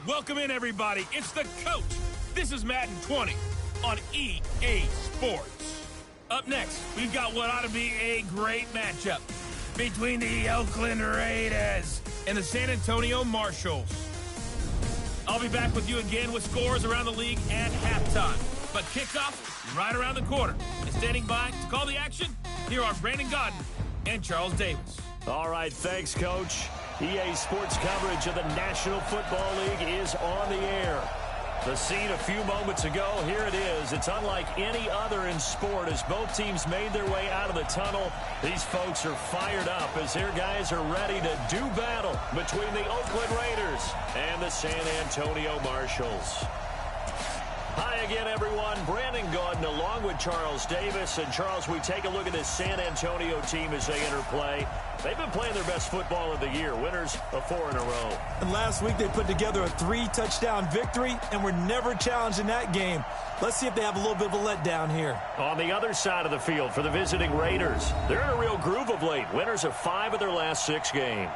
Welcome in, everybody. It's the coach. This is Madden 20 on EA Sports. Up next, we've got what ought to be a great matchup between the Oakland Raiders and the San Antonio Marshals. I'll be back with you again with scores around the league at halftime. But kickoff right around the corner. And standing by to call the action, here are Brandon Godden and Charles Davis. All right, thanks, Coach. EA Sports coverage of the National Football League is on the air. The scene a few moments ago, here it is. It's unlike any other in sport as both teams made their way out of the tunnel. These folks are fired up as their guys are ready to do battle between the Oakland Raiders and the San Antonio Marshals. Hi again, everyone. Brandon Godden along with Charles Davis. And, Charles, we take a look at this San Antonio team as they enter play. They've been playing their best football of the year, winners of 4 in a row. And last week they put together a 3-touchdown victory and were never challenged in that game. Let's see if they have a little bit of a letdown here. On the other side of the field for the visiting Raiders, they're in a real groove of late, winners of 5 of their last 6 games.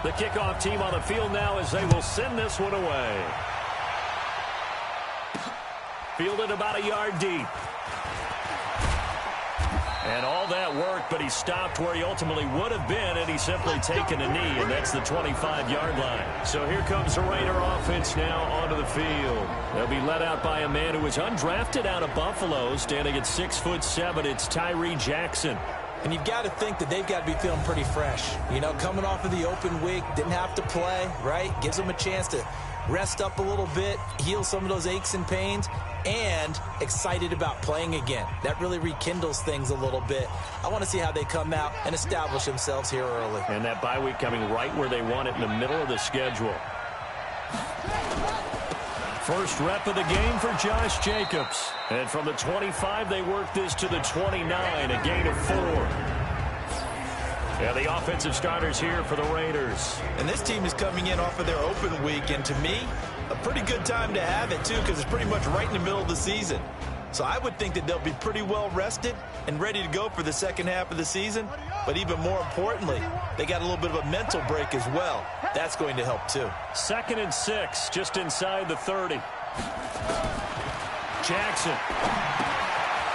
The kickoff team on the field now as they will send this one away. Fielded about a yard deep. And all that work, but he stopped where he ultimately would have been had he simply taken a knee, and that's the 25-yard line. So here comes the Raider offense now onto the field. They'll be led out by a man who was undrafted out of Buffalo, standing at 6'7". It's Tyree Jackson. And you've got to think that they've got to be feeling pretty fresh. You know, coming off of the open week, didn't have to play, right? Gives them a chance to rest up a little bit, heal some of those aches and pains, and excited about playing again. That really rekindles things a little bit. I want to see how they come out and establish themselves here early. And that bye week coming right where they want it, in the middle of the schedule. First rep of the game for Josh Jacobs. And from the 25, they work this to the 29, a gain of 4. And the offensive starters here for the Raiders. And this team is coming in off of their open week, and to me, a pretty good time to have it, too, because it's pretty much right in the middle of the season. So I would think that they'll be pretty well rested and ready to go for the second half of the season. But even more importantly, they got a little bit of a mental break as well. That's going to help, too. 2nd and 6, just inside the 30. Jackson.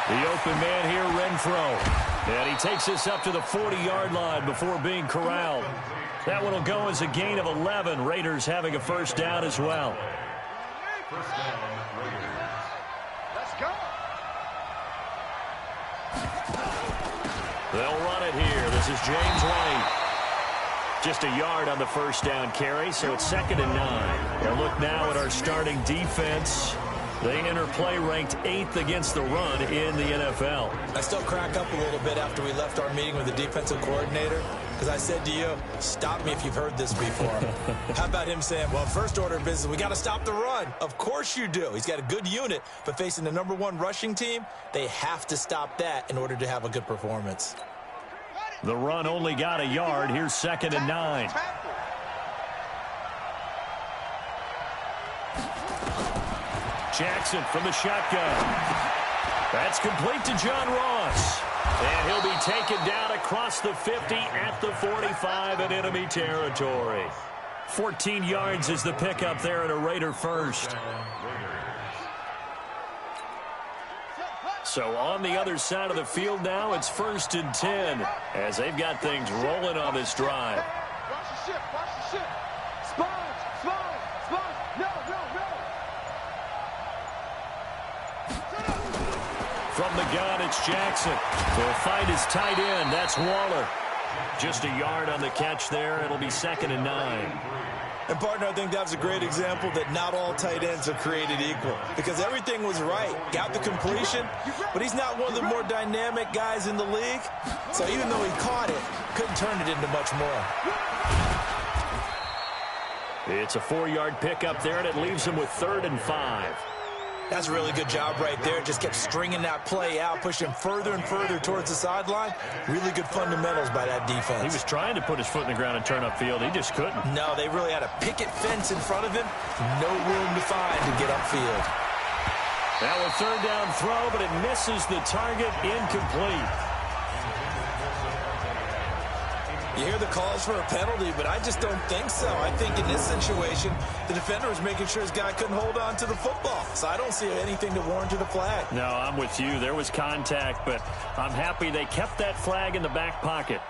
The open man here, Renfro. And he takes this up to the 40-yard line before being corralled. That one will go as a gain of 11. Raiders having a first down as well. First down, Raiders. Let's go. They'll run it here. This is James White. Just a yard on the first down carry, so it's 2nd and 9. And look now at our starting defense. They enter play ranked 8th against the run in the NFL. I still crack up a little bit after we left our meeting with the defensive coordinator, because I said to you, stop me if you've heard this before. How about him saying, well, first order of business, we got to stop the run. Of course you do. He's got a good unit, but facing the #1 rushing team, they have to stop that in order to have a good performance. The run only got a yard. Here's 2nd and 9. Jackson from the shotgun. That's complete to John Ross. And he'll be taken down across the 50 at the 45 in enemy territory. 14 yards is the pickup there at a Raider first. So on the other side of the field now, it's 1st and 10 as they've got things rolling on this drive. Watch the ship, watch the ship. Sponge. No. From the gun, it's Jackson. He'll find his tight end. That's Waller. Just a yard on the catch there. It'll be 2nd and 9. And, partner, I think that was a great example that not all tight ends are created equal, because everything was right. Got the completion, but he's not one of the more dynamic guys in the league. So even though he caught it, couldn't turn it into much more. It's a 4-yard pickup there, and it leaves him with 3rd and 5. That's a really good job right there. Just kept stringing that play out, pushing him further and further towards the sideline. Really good fundamentals by that defense. He was trying to put his foot in the ground and turn upfield. He just couldn't. No, they really had a picket fence in front of him. No room to find to get upfield. Now a third down throw, but it misses the target. Incomplete. You hear the calls for a penalty, but I just don't think so. I think in this situation, the defender was making sure his guy couldn't hold on to the football. So I don't see anything to warrant a flag. No, I'm with you. There was contact, but I'm happy they kept that flag in the back pocket.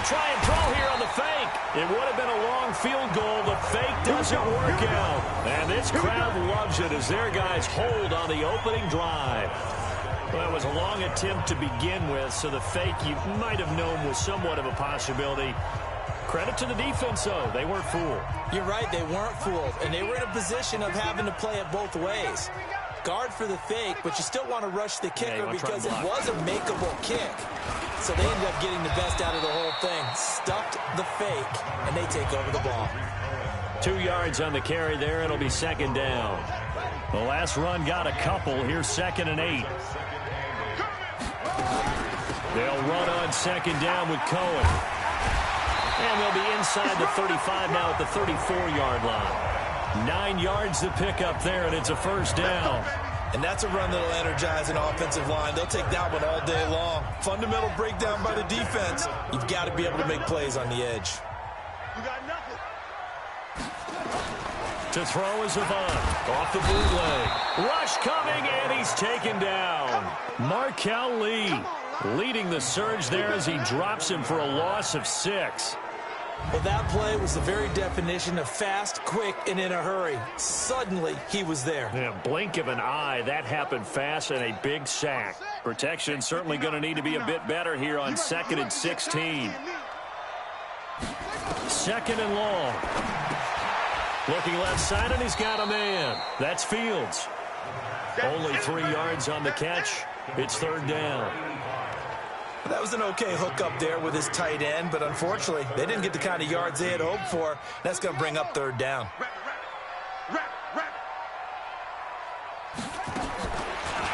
Try and throw here on the fake. It would have been a long field goal. The fake doesn't work out. And this crowd loves it as their guys hold on the opening drive. Well, it was a long attempt to begin with, so the fake you might have known was somewhat of a possibility. Credit to the defense, though. They weren't fooled. You're right. They weren't fooled. And they were in a position of having to play it both ways. Guard for the fake, but you still want to rush the kicker because it was a makeable kick. So they ended up getting the best out of the whole thing. Stuffed the fake, and they take over the ball. 2 yards on the carry there. It'll be second down. The last run got a couple. Here's 2nd and 8. They'll run on second down with Cohen. And they'll be inside the 35 now at the 34-yard line. 9 yards to pick up there, and it's a first down. And that's a run that'll energize an offensive line. They'll take that one all day long. Fundamental breakdown by the defense. You've got to be able to make plays on the edge. You got nothing. To throw is Avant. Off the bootleg. Rush coming, and he's taken down. Markel Lee leading the surge there as he drops him for a loss of 6. Well, that play was the very definition of fast, quick, and in a hurry. Suddenly, he was there. Yeah, blink of an eye. That happened fast and a big sack. Protection certainly going to need to be a bit better here on 2nd and 16. 2nd and long. Looking left side, and he's got a man. That's Fields. Only 3 yards on the catch. It's 3rd down. That was an okay hook up there with his tight end, but unfortunately, they didn't get the kind of yards they had hoped for. That's going to bring up 3rd down.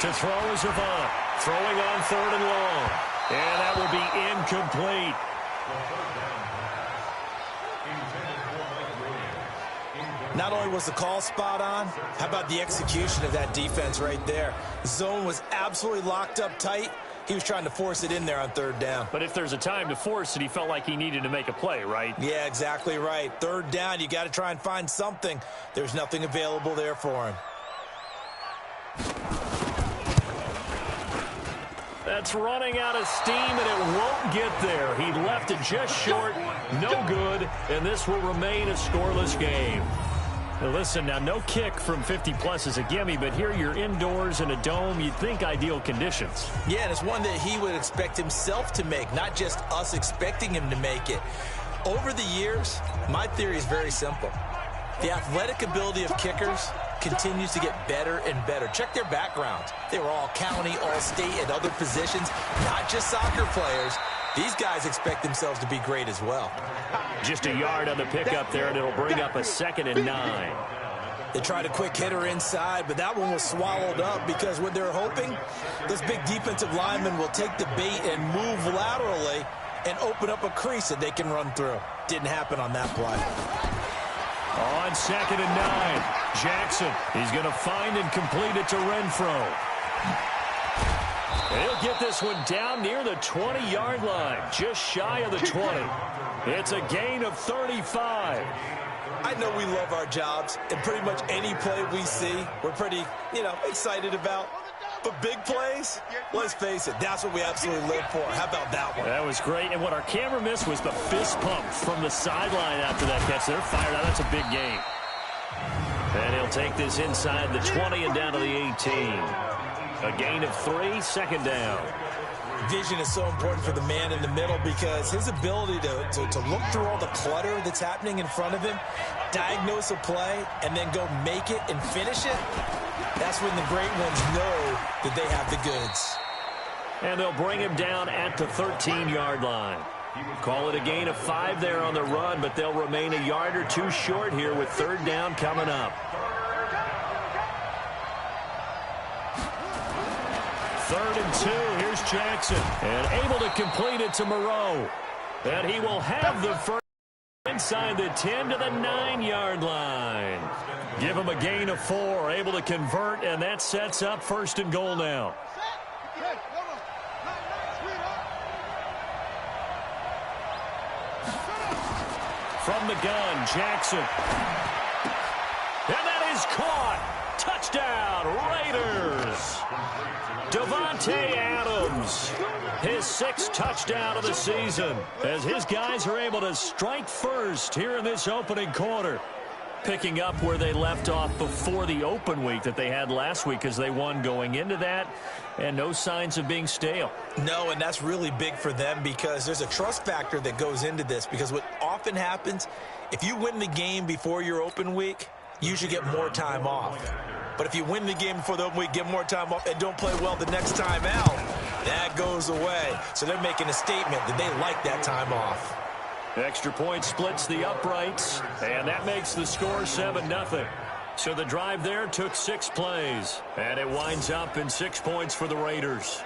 To throw is Avant. Throwing on 3rd and long. And that will be incomplete. Not only was the call spot on, how about the execution of that defense right there? The zone was absolutely locked up tight. He was trying to force it in there on 3rd down. But if there's a time to force it, he felt like he needed to make a play, right? Yeah, exactly right. 3rd down, you got to try and find something. There's nothing available there for him. That's running out of steam, and it won't get there. He left it just short, no good, and this will remain a scoreless game. Now listen, now no kick from 50-plus is a gimme, but here you're indoors in a dome. You'd think ideal conditions. Yeah, and it's one that he would expect himself to make, not just us expecting him to make it. Over the years, my theory is very simple. The athletic ability of kickers continues to get better and better. Check their backgrounds. They were all county, all state, at other positions, not just soccer players. These guys expect themselves to be great as well. Just a yard on the pickup there, and it'll bring up a 2nd and 9. They tried a quick hitter inside, but that one was swallowed up because what they're hoping, those big defensive linemen will take the bait and move laterally and open up a crease that they can run through. Didn't happen on that play. On 2nd and 9, Jackson, he's going to find and complete it to Renfro. He'll get this one down near the 20-yard line, just shy of the 20. It's a gain of 35. I know we love our jobs, and pretty much any play we see, we're pretty, excited about. But big plays, let's face it, that's what we absolutely live for. How about that one? That was great, and what our camera missed was the fist pump from the sideline after that catch. They're fired out. That's a big game. And he'll take this inside the 20 and down to the 18. A gain of 3, 2nd down. Vision is so important for the man in the middle because his ability to look through all the clutter that's happening in front of him, diagnose a play, and then go make it and finish it, that's when the great ones know that they have the goods. And they'll bring him down at the 13-yard line. Call it a gain of 5 there on the run, but they'll remain a yard or two short here with third down coming up. Third and 2. Here's Jackson. And able to complete it to Moreau. And he will have the first inside the 10 to the 9-yard line. Give him a gain of 4. Able to convert, and that sets up first and goal now. From the gun, Jackson. And that is caught. Touchdown, Raiders. Davante Adams, his 6th touchdown of the season, as his guys are able to strike first here in this opening quarter. Picking up where they left off before the open week that they had last week, as they won going into that, and no signs of being stale. No, and that's really big for them because there's a trust factor that goes into this, because what often happens, if you win the game before your open week, you should get more time off. But if you win the game before the open week, get more time off, and don't play well the next time out, that goes away. So they're making a statement that they like that time off. Extra point splits the uprights, and that makes the score 7-0. So the drive there took 6 plays, and it winds up in 6 points for the Raiders.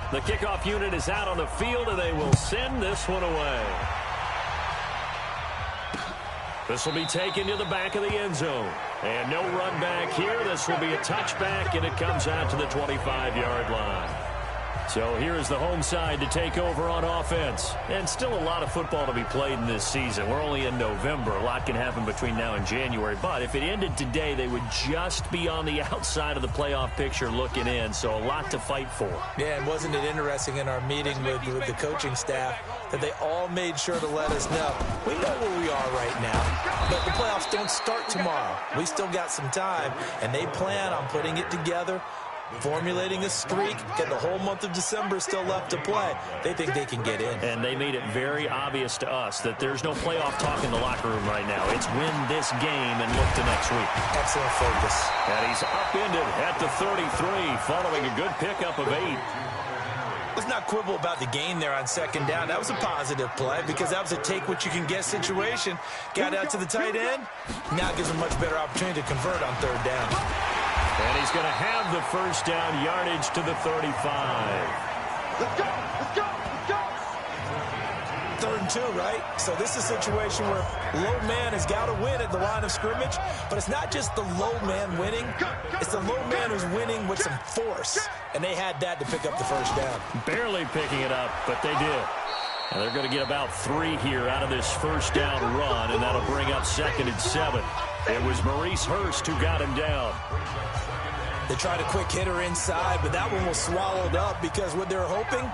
The kickoff unit is out on the field, and they will send this one away. This will be taken to the back of the end zone. And no run back here. This will be a touchback, and it comes out to the 25-yard line. So here is the home side to take over on offense. And still a lot of football to be played in this season. We're only in November. A lot can happen between now and January. But if it ended today, they would just be on the outside of the playoff picture looking in. So a lot to fight for. Yeah, and wasn't it interesting in our meeting with the coaching staff that they all made sure to let us know, we know where we are right now, but the playoffs don't start tomorrow. We still got some time, and they plan on putting it together, formulating a streak, get the whole month of December still left to play. They think they can get in. And they made it very obvious to us that there's no playoff talk in the locker room right now. It's win this game and look to next week. Excellent focus. And he's upended at the 33 following a good pickup of 8. Let's not quibble about the gain there on second down. That was a positive play because that was a take-what-you-can-get situation. Got out to the tight end. Now gives him much better opportunity to convert on third down. And he's going to have the first down yardage to the 35. Let's go! Let's go! Let's go! 3rd and 2, right? So this is a situation where low man has got to win at the line of scrimmage, but it's not just the low man winning. It's the low man who's winning with some force, and they had that to pick up the first down. Barely picking it up, but they did. And they're going to get about 3 here out of this first down run, and that'll bring up 2nd and 7. It was Maurice Hurst who got him down. They tried a quick hitter inside, but that one was swallowed up because what they're hoping,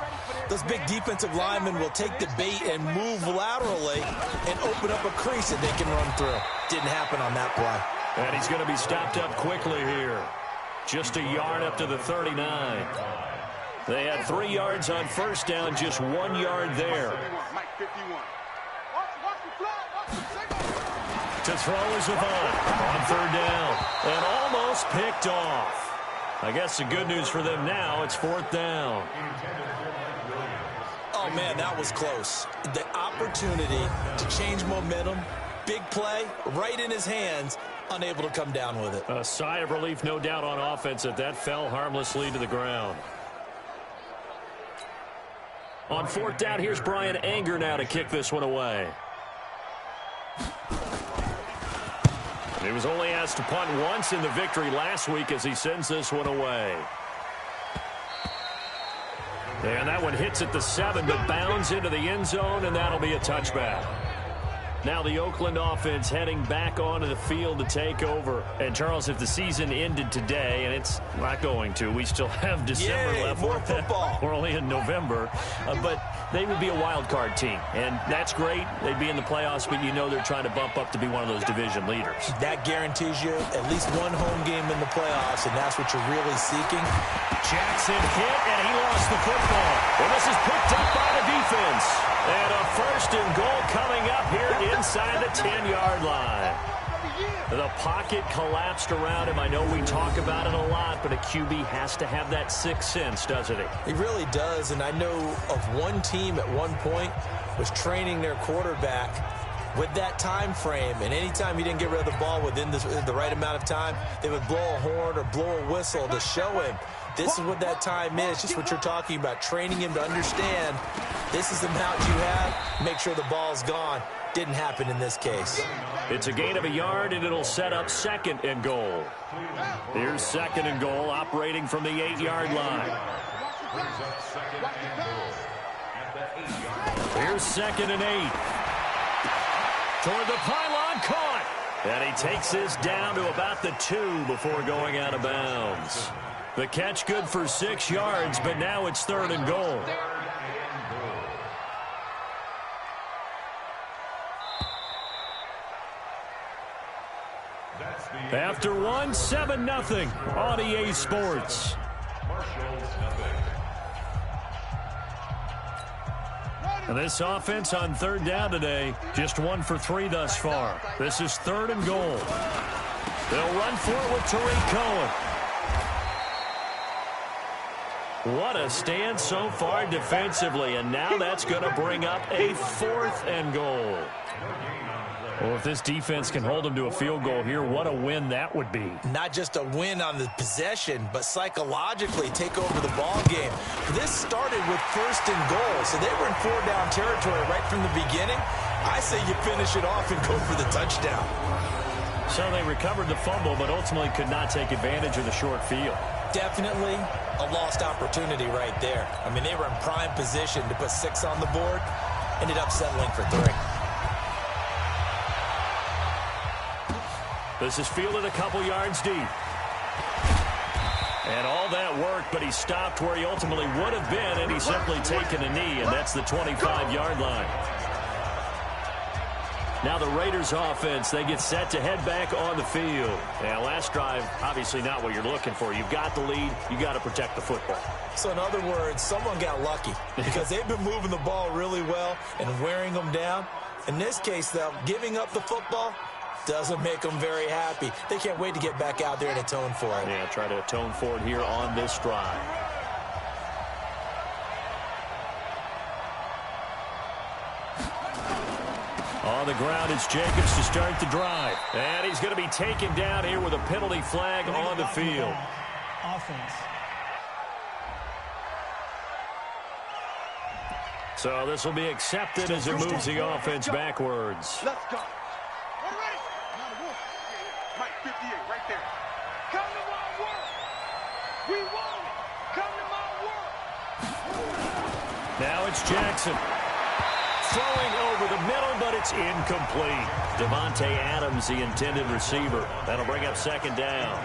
those big defensive linemen will take the bait and move laterally and open up a crease that they can run through. Didn't happen on that play. And he's going to be stopped up quickly here. Just a yard up to the 39. They had 3 yards on first down, just 1 yard there. To throw is Avant on 3rd down. And almost picked off. I guess the good news for them now, it's 4th down. Oh, man, that was close. The opportunity to change momentum, big play, right in his hands, unable to come down with it. A sigh of relief, no doubt, on offense that fell harmlessly to the ground. On 4th down, here's Brian Anger now to kick this one away. He was only asked to punt once in the victory last week as he sends this one away. And that one hits at the 7, but bounds into the end zone, and that'll be a touchback. Now the Oakland offense heading back onto the field to take over. And, Charles, if the season ended today, and it's not going to, we still have December left. More football. We're only in November. But they would be a wild card team. And that's great. They'd be in the playoffs, but you know they're trying to bump up to be one of those division leaders. That guarantees you at least one home game in the playoffs, and that's what you're really seeking. Jackson hit, and he lost the football. Well, this is picked up by the defense. And a first and goal coming up here inside the 10-yard line. The pocket collapsed around him. I know we talk about it a lot, but a QB has to have that sixth sense, doesn't he? He really does, and I know of one team at one point was training their quarterback with that time frame, and anytime he didn't get rid of the ball within the right amount of time, they would blow a horn or blow a whistle to show him this is what that time is, just what you're talking about, training him to understand this is the amount you have, make sure the ball's gone. Didn't happen in this case. It's a gain of a yard, and it'll set up second and goal. Here's second and goal, operating from the 8-yard line. Here's second and 8. Toward the pylon, caught. And he takes this down to about the 2 before going out of bounds. The catch good for 6 yards, but now it's third and goal. After one, 7-0 on EA Sports. And this offense on third down today, just 1 for 3 thus far. This is third and goal. They'll run for it with Tariq Cohen. What a stand so far defensively, and now that's going to bring up a fourth and goal. Well, if this defense can hold them to a field goal here, what a win that would be. Not just a win on the possession, but psychologically take over the ball game. This started with first and goal, so they were in 4-down territory right from the beginning. I say you finish it off and go for the touchdown. So they recovered the fumble, but ultimately could not take advantage of the short field. Definitely a lost opportunity right there. I mean, they were in prime position to put 6 on the board, ended up settling for 3. This is fielded a couple yards deep. And all that work, but he stopped where he ultimately would have been, and he's simply taken a knee, and that's the 25-yard line. Now the Raiders offense, they get set to head back on the field. Yeah, last drive, obviously not what you're looking for. You've got the lead. You've got to protect the football. So in other words, someone got lucky because they've been moving the ball really well and wearing them down. In this case, though, giving up the football doesn't make them very happy. They can't wait to get back out there and atone for it. Yeah, try to atone for it here on this drive. On the ground, it's Jacobs to start the drive. And he's going to be taken down here with a penalty flag on the field. Offense. So this will be accepted as it moves the offense backwards. Let's go. Mike 58 right there. Come to my work. We want it. Come to my work. Now it's Jackson. Throwing over the middle, but it's incomplete. Devontae Adams, the intended receiver. That'll bring up second down.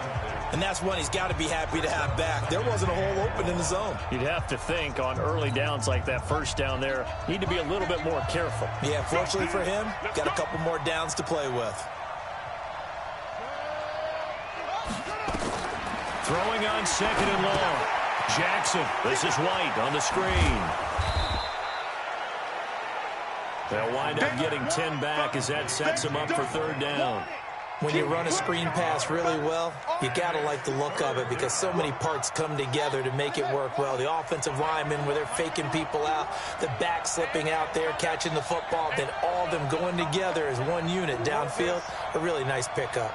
And that's one he's got to be happy to have back. There wasn't a hole open in the zone. You'd have to think on early downs like that first down there, need to be a little bit more careful. Yeah, fortunately for him, got a couple more downs to play with. Throwing on second and long. Jackson, this is White on the screen. They'll wind up getting 10 back as that sets them up for third down. When you run a screen pass really well, you got to like the look of it because so many parts come together to make it work well. The offensive linemen, where they're faking people out, the back slipping out there, catching the football, then all of them going together as one unit downfield. A really nice pickup.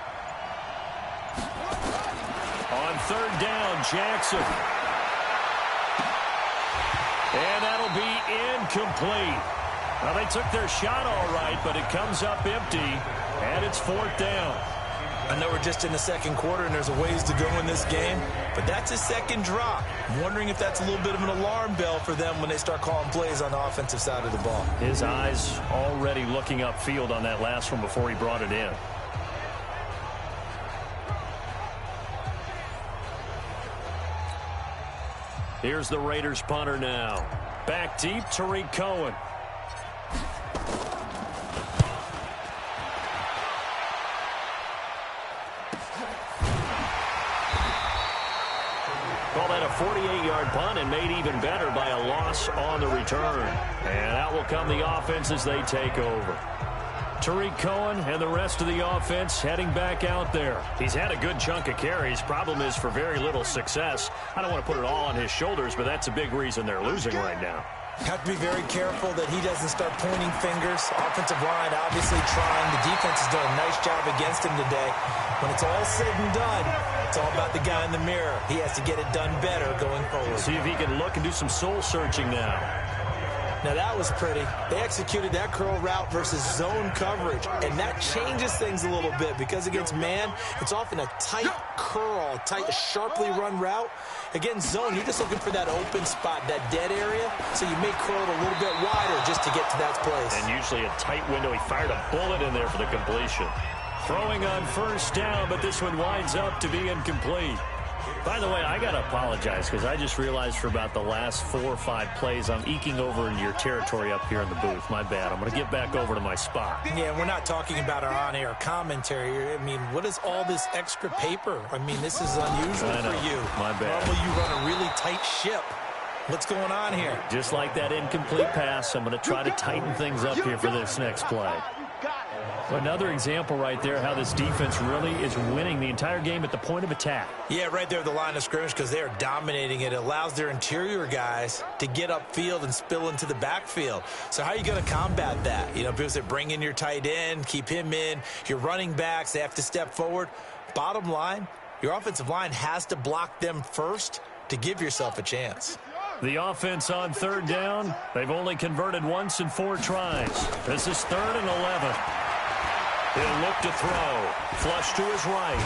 On third down, Jackson. And that'll be incomplete. Well, they took their shot all right, but it comes up empty, and it's fourth down. I know we're just in the second quarter and there's a ways to go in this game, but that's his second drop. I'm wondering if that's a little bit of an alarm bell for them when they start calling plays on the offensive side of the ball. His eyes already looking upfield on that last one before he brought it in. Here's the Raiders punter now. Back deep, Tariq Cohen. Call that a 48-yard punt and made even better by a loss on the return. And out will come the offense as they take over. Tariq Cohen and the rest of the offense heading back out there. He's had a good chunk of carries. Problem is for very little success. I don't want to put it all on his shoulders, but that's a big reason they're losing right now. Have to be very careful that he doesn't start pointing fingers. Offensive line obviously trying. The defense has done a nice job against him today. When it's all said and done, it's all about the guy in the mirror. He has to get it done better going forward. See if he can look and do some soul searching now. Now that was pretty. They executed that curl route versus zone coverage, and that changes things a little bit because against man, it's often a tight curl, tight, sharply run route. Against zone, you're just looking for that open spot, that dead area, so you may curl it a little bit wider just to get to that place. And usually a tight window. He fired a bullet in there for the completion. Throwing on first down, but this one winds up to be incomplete. By the way, I got to apologize because I just realized for about the last 4 or 5 plays, I'm eking over into your territory up here in the booth. My bad. I'm going to get back over to my spot. Yeah, we're not talking about our on-air commentary. I mean, what is all this extra paper? I mean, this is unusual for you. My bad. Normally you run a really tight ship. What's going on here? Just like that incomplete pass, I'm going to try to tighten things up here for this next play. Another example right there how this defense really is winning the entire game at the point of attack. Yeah, right there at the line of scrimmage because they are dominating it. It allows their interior guys to get upfield and spill into the backfield. So how are you going to combat that? You know, people say bring in your tight end, keep him in. Your running backs, they have to step forward. Bottom line, your offensive line has to block them first to give yourself a chance. The offense on third down, they've only converted once in 4 tries. This is 3rd and 11. He'll look to throw. Flush to his right.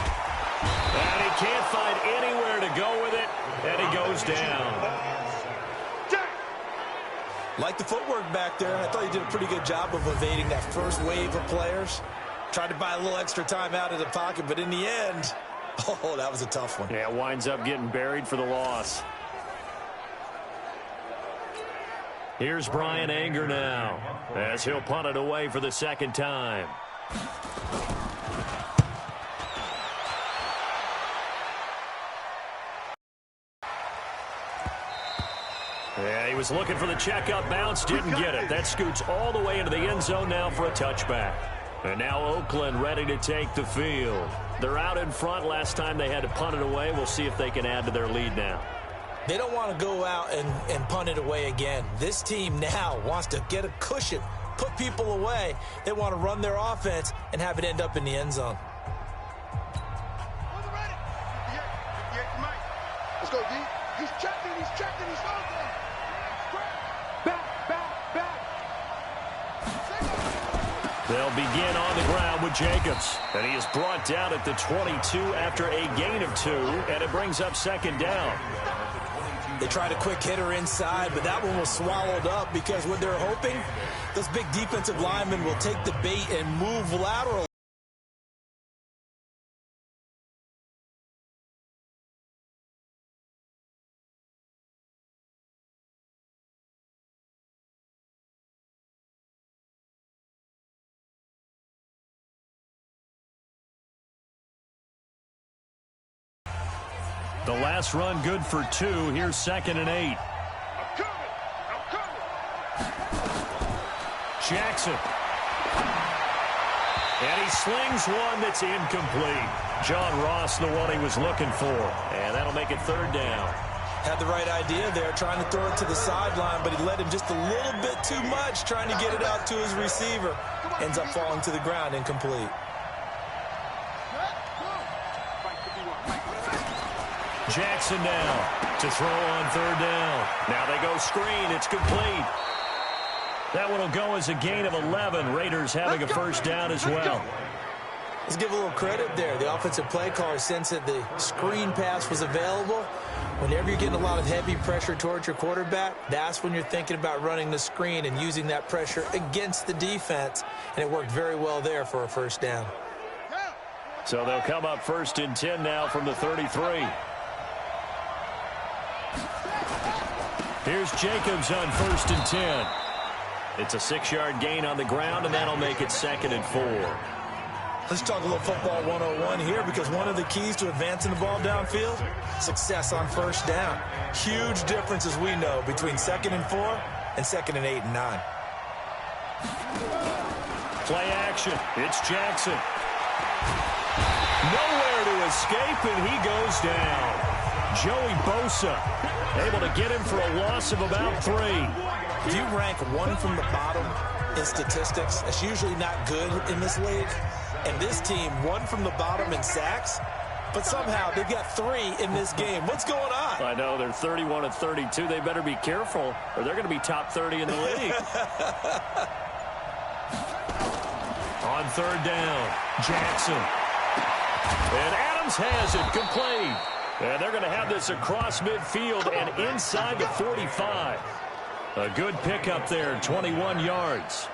And he can't find anywhere to go with it. And he goes down. Like the footwork back there. I thought he did a pretty good job of evading that first wave of players. Tried to buy a little extra time out of the pocket, but in the end, oh, that was a tough one. Yeah, winds up getting buried for the loss. Here's Brian Anger now as he'll punt it away for the second time. Yeah, he was looking for the checkup bounce, didn't get it. That scoots all the way into the end zone now for a touchback. And now Oakland ready to take the field. They're out in front. Last time they had to punt it away. We'll see if they can add to their lead now. They don't want to go out and punt it away again. This team now wants to get a cushion, put people away. They want to run their offense and have it end up in the end zone. Let's go, D. He's checking, he's open. Back. They'll begin on the ground with Jacobs. And he is brought down at the 22 after a gain of 2, and it brings up second down. They tried a quick hitter inside, but that one was swallowed up because what they're hoping, those big defensive linemen will take the bait and move lateral. The last run good for 2. Here's 2nd and 8. I'm coming. Jackson. And he slings one that's incomplete. John Ross, the one he was looking for. And that'll make it 3rd down. Had the right idea there, trying to throw it to the sideline, but he led him just a little bit too much, trying to get it out to his receiver. Ends up falling to the ground, incomplete. Jackson now to throw on 3rd down. Now they go screen. It's complete. That one will go as a gain of 11. Raiders having a first down as well. Let's give a little credit there. The offensive play caller sensed that the screen pass was available. Whenever you're getting a lot of heavy pressure towards your quarterback, that's when you're thinking about running the screen and using that pressure against the defense. And it worked very well there for a first down. So they'll come up 1st and 10 now from the 33. Here's Jacobs on 1st and 10. It's a 6-yard gain on the ground, and that'll make it 2nd and 4. Let's talk a little football 101 here, because one of the keys to advancing the ball downfield, success on first down. Huge difference, as we know, between 2nd and 4 and 2nd and 8 and 9. Play action. It's Jackson. Nowhere to escape, and he goes down. Joey Bosa able to get him for a loss of about 3. If you rank one from the bottom in statistics, that's usually not good in this league. And this team, one from the bottom in sacks, but somehow they've got 3 in this game. What's going on? I know, they're 31 of 32. They better be careful, or they're going to be top 30 in the league. On 3rd down, Jackson. And Adams has it complete. And they're going to have this across midfield and inside the 45. A good pickup there, 21 yards.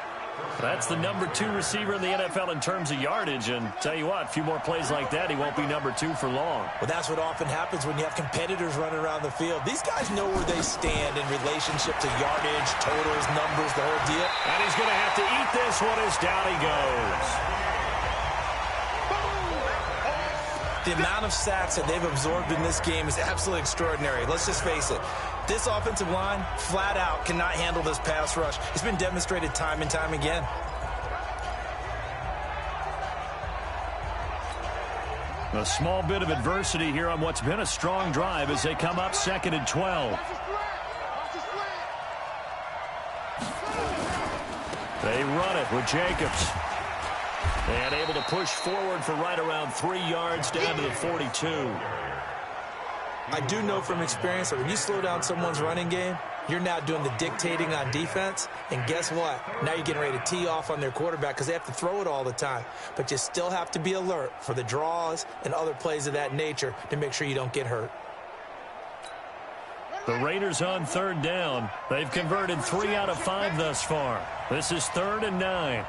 That's the number 2 receiver in the NFL in terms of yardage. And tell you what, a few more plays like that, he won't be number 2 for long. Well, that's what often happens when you have competitors running around the field. These guys know where they stand in relationship to yardage, totals, numbers, the whole deal. And he's going to have to eat this one as down he goes. The amount of sacks that they've absorbed in this game is absolutely extraordinary. Let's just face it. This offensive line, flat out, cannot handle this pass rush. It's been demonstrated time and time again. A small bit of adversity here on what's been a strong drive as they come up 2nd and 12. They run it with Jacobs. And able to push forward for right around 3 yards down to the 42. I do know from experience that when you slow down someone's running game, you're now doing the dictating on defense. And guess what? Now you're getting ready to tee off on their quarterback because they have to throw it all the time. But you still have to be alert for the draws and other plays of that nature to make sure you don't get hurt. The Raiders on 3rd down. They've converted 3 out of 5 thus far. This is 3rd and 9.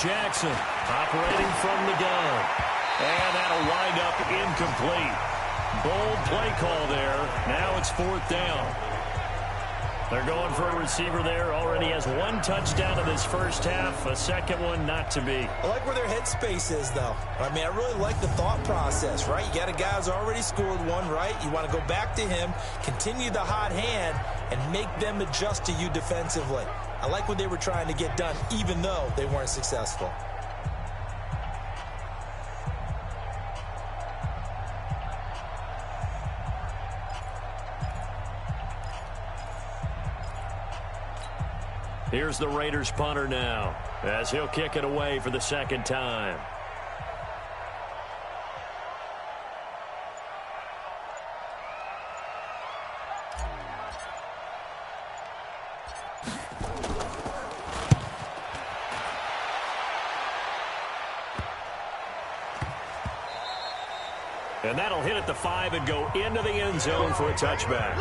Jackson operating from the gun. And that'll wind up incomplete. Bold play call there. Now it's 4th down. They're going for a receiver there. Already has 1 touchdown in this first half. A second one not to be. I like where their headspace is, though. I mean, I really like the thought process, right? You got a guy who's already scored 1, right? You want to go back to him, continue the hot hand, and make them adjust to you defensively. I like what they were trying to get done, even though they weren't successful. Here's the Raiders punter now, as he'll kick it away for the 2nd time. And that'll hit at the 5 and go into the end zone for a touchback.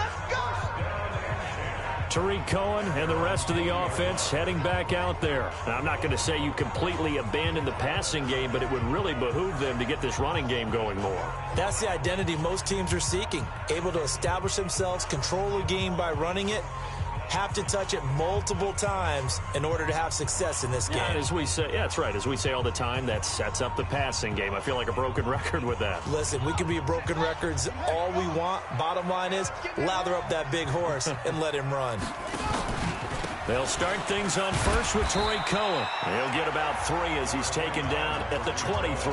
Tariq Cohen and the rest of the offense heading back out there. Now, I'm not going to say you completely abandon the passing game, but it would really behoove them to get this running game going more. That's the identity most teams are seeking. Able to establish themselves, control the game by running it, have to touch it multiple times in order to have success in this game. And as we say, yeah, that's right. As we say all the time, that sets up the passing game. I feel like a broken record with that. Listen, we can be broken records all we want. Bottom line is, lather up that big horse and let him run. They'll start things on first with Tariq Cohen. He'll get about 3 as he's taken down at the 23.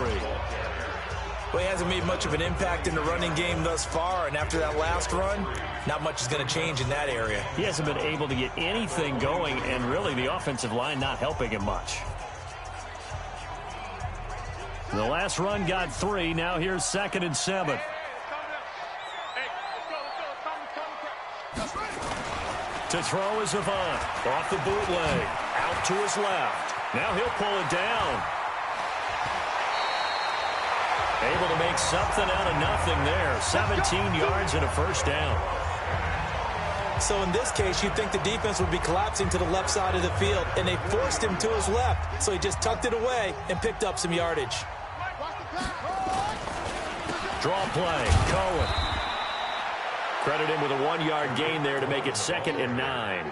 Well, he hasn't made much of an impact in the running game thus far, and after that last run, not much is going to change in that area. He hasn't been able to get anything going, and really the offensive line not helping him much. The last run got 3. Now here's 2nd and 7. To To throw is Avant. Off the bootleg. Out to his left. Now he'll pull it down. Able to make something out of nothing there. 17 yards and a first down. So in this case, you'd think the defense would be collapsing to the left side of the field, and they forced him to his left. So he just tucked it away and picked up some yardage. Draw play. Cohen. Credit him with a 1-yard gain there to make it 2nd and 9.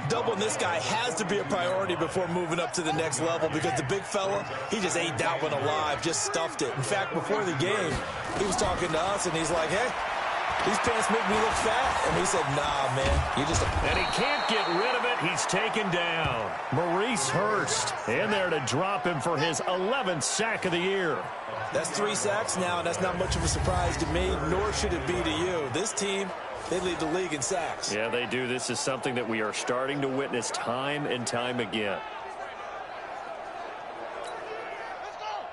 Doubling this guy has to be a priority before moving up to the next level, because the big fella, he just ate that one alive, just stuffed it. In fact, before the game, he was talking to us, and he's like, hey, these pants make me look fat. And we said, nah, man, you just... And he can't get rid of it. He's taken down. Maurice Hurst in there to drop him for his 11th sack of the year. That's 3 sacks now, and that's not much of a surprise to me, nor should it be to you. This team, they lead the league in sacks. Yeah, they do. This is something that we are starting to witness time and time again.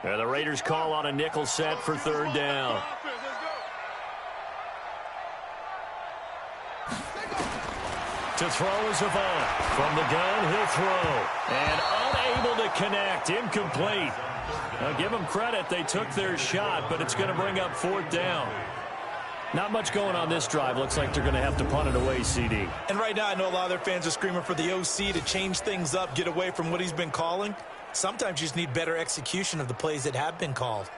And the Raiders call on a nickel set for 3rd down. To throw is Avant. From the gun, he'll throw. And unable to connect. Incomplete. Now, give them credit. They took their shot, but it's going to bring up 4th down. Not much going on this drive. Looks like they're going to have to punt it away, CD. And right now, I know a lot of their fans are screaming for the OC to change things up, get away from what he's been calling. Sometimes you just need better execution of the plays that have been called.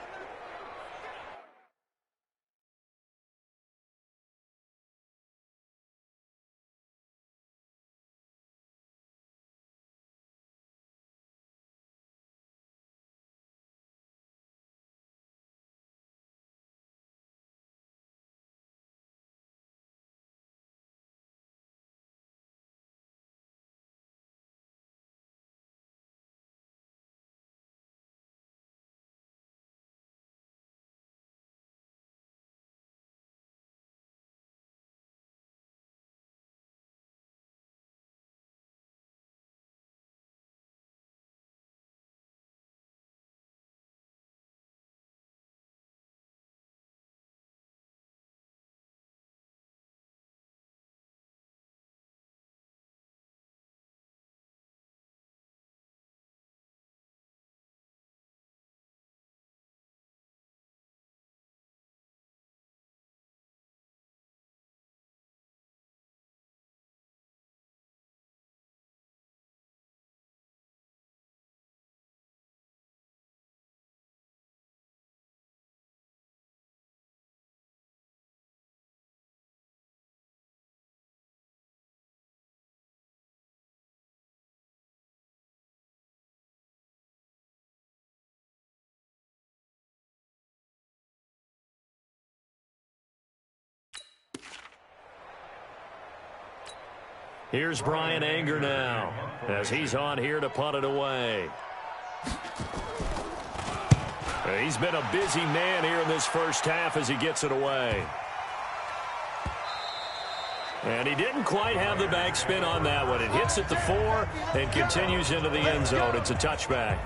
Here's Brian Anger now, as he's on here to punt it away. He's been a busy man here in this first half as he gets it away. And he didn't quite have the backspin on that one. It hits at the 4 and continues into the end zone. It's a touchback.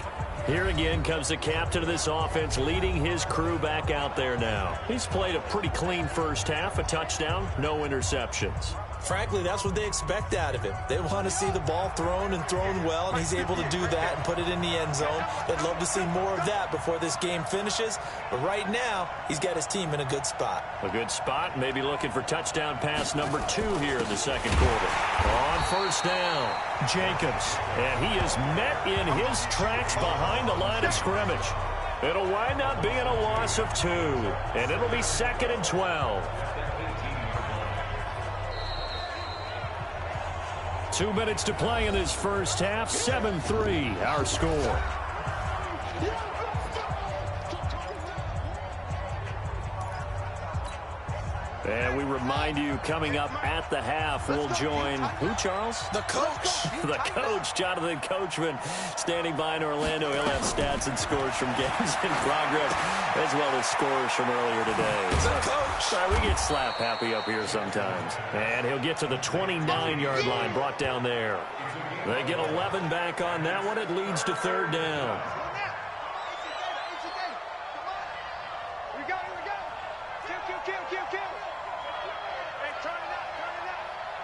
Here again comes the captain of this offense, leading his crew back out there now. He's played a pretty clean first half, a touchdown, no interceptions. Frankly, that's what they expect out of him. They want to see the ball thrown and thrown well, and he's able to do that and put it in the end zone. They'd love to see more of that before this game finishes. But right now, he's got his team in a good spot. A good spot, maybe looking for touchdown pass number 2 here in the second quarter. On first down, Jacobs. And he is met in his tracks behind the line of scrimmage. It'll wind up being a loss of 2, and it'll be 2nd and 12. 2 minutes to play in this first half. 7-3, our score. And we remind you, coming up at the half, we'll join who, Charles? The coach. The coach, Jonathan Coachman, standing by in Orlando. He'll have stats and scores from games in progress, as well as scores from earlier today. The coach. Sorry, we get slap happy up here sometimes. And he'll get to the 29-yard line, brought down there. They get 11 back on that one. It leads to 3rd down.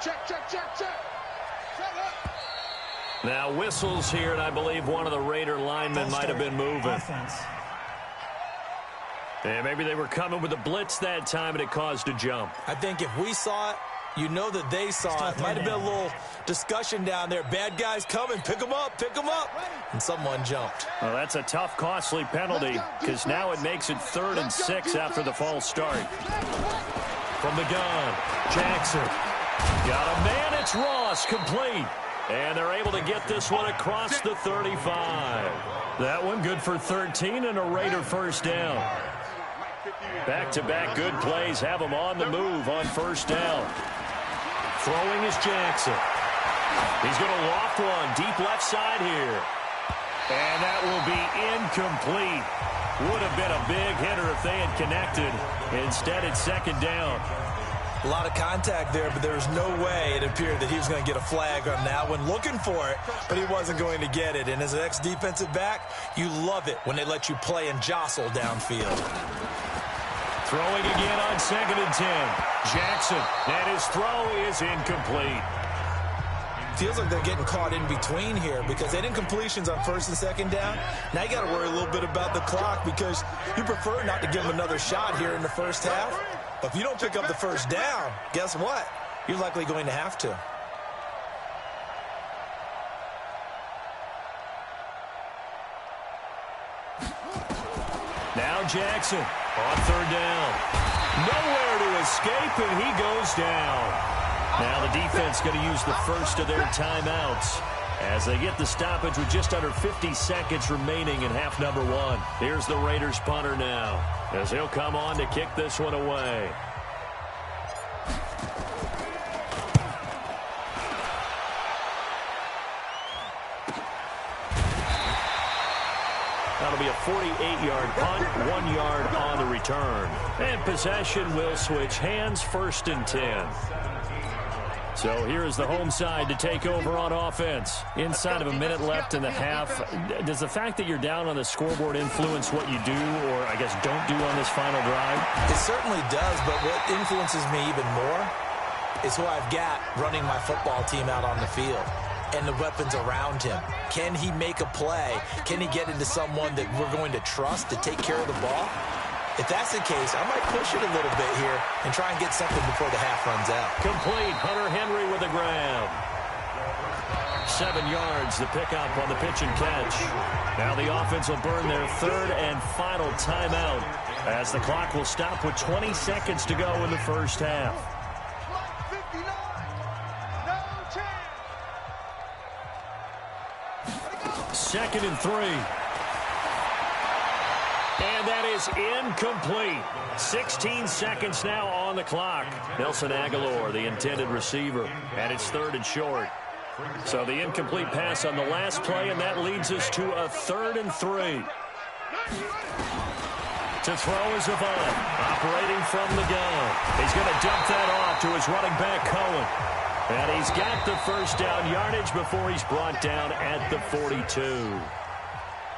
Check, check, check, check. Shut up. Now whistles here, and I believe one of the Raider linemen might have been moving. Offense. And maybe they were coming with a blitz that time, and it caused a jump. I think if we saw it, you know that they saw it. Might have been a little discussion down there. Bad guys coming. Pick them up. Pick them up. And someone jumped. Well, that's a tough, costly penalty because now it makes it 3rd and 6 after the false start. From the gun, Jackson. Got a man. It's Ross. Complete. And they're able to get this one across the 35. That one good for 13 and a Raider first down. Back-to-back good plays have them on the move on first down. Throwing is Jackson. He's going to loft one deep left side here. And that will be incomplete. Would have been a big hitter if they had connected. Instead, it's 2nd down. A lot of contact there, but there was no way it appeared that he was going to get a flag on that one. Looking for it, but he wasn't going to get it. And as an ex-defensive back, you love it when they let you play and jostle downfield. Throwing again on 2nd and 10. Jackson, and his throw is incomplete. Feels like they're getting caught in between here because they didn't completions on 1st and 2nd down. Now you got to worry a little bit about the clock because you prefer not to give them another shot here in the first half. But if you don't pick up the first down, guess what? You're likely going to have to. Now Jackson on 3rd down. Nowhere to escape, and he goes down. Now the defense going to use the first of their timeouts as they get the stoppage with just under 50 seconds remaining in half number 1. Here's the Raiders punter now as he'll come on to kick this one away. That'll be a 48-yard punt, 1 yard on the return. And possession will switch hands, 1st and 10. So here is the home side to take over on offense. Inside of a minute left in the half. Does the fact that you're down on the scoreboard influence what you do or, I guess, don't do on this final drive? It certainly does, but what influences me even more is who I've got running my football team out on the field and the weapons around him. Can he make a play? Can he get into someone that we're going to trust to take care of the ball? If that's the case, I might push it a little bit here and try and get something before the half runs out. Complete. Hunter Henry with a grab. 7 yards, the pickup on the pitch and catch. Now the offense will burn their 3rd and final timeout as the clock will stop with 20 seconds to go in the first half. 59, no chance. 2nd and 3. And that is incomplete. 16 seconds now on the clock. Nelson Aguilar, the intended receiver, and it's 3rd and short. So the incomplete pass on the last play, and that leads us to a 3rd and 3. To throw is Avant, operating from the gun. He's going to dump that off to his running back, Cohen. And he's got the first down yardage before he's brought down at the 42.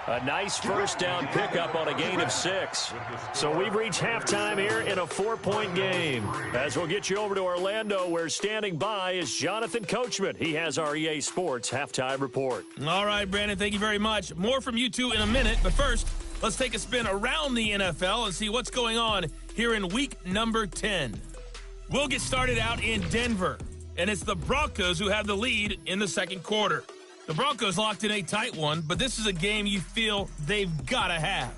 A nice first down pickup on a gain of 6. So we've reached halftime here in a 4-point game. As we'll get you over to Orlando, where standing by is Jonathan Coachman. He has our EA Sports halftime report. All right, Brandon, thank you very much. More from you two in a minute, but first, let's take a spin around the NFL and see what's going on here in week number 10. We'll get started out in Denver, and it's the Broncos who have the lead in the 2nd quarter. The Broncos locked in a tight one, but this is a game you feel they've got to have.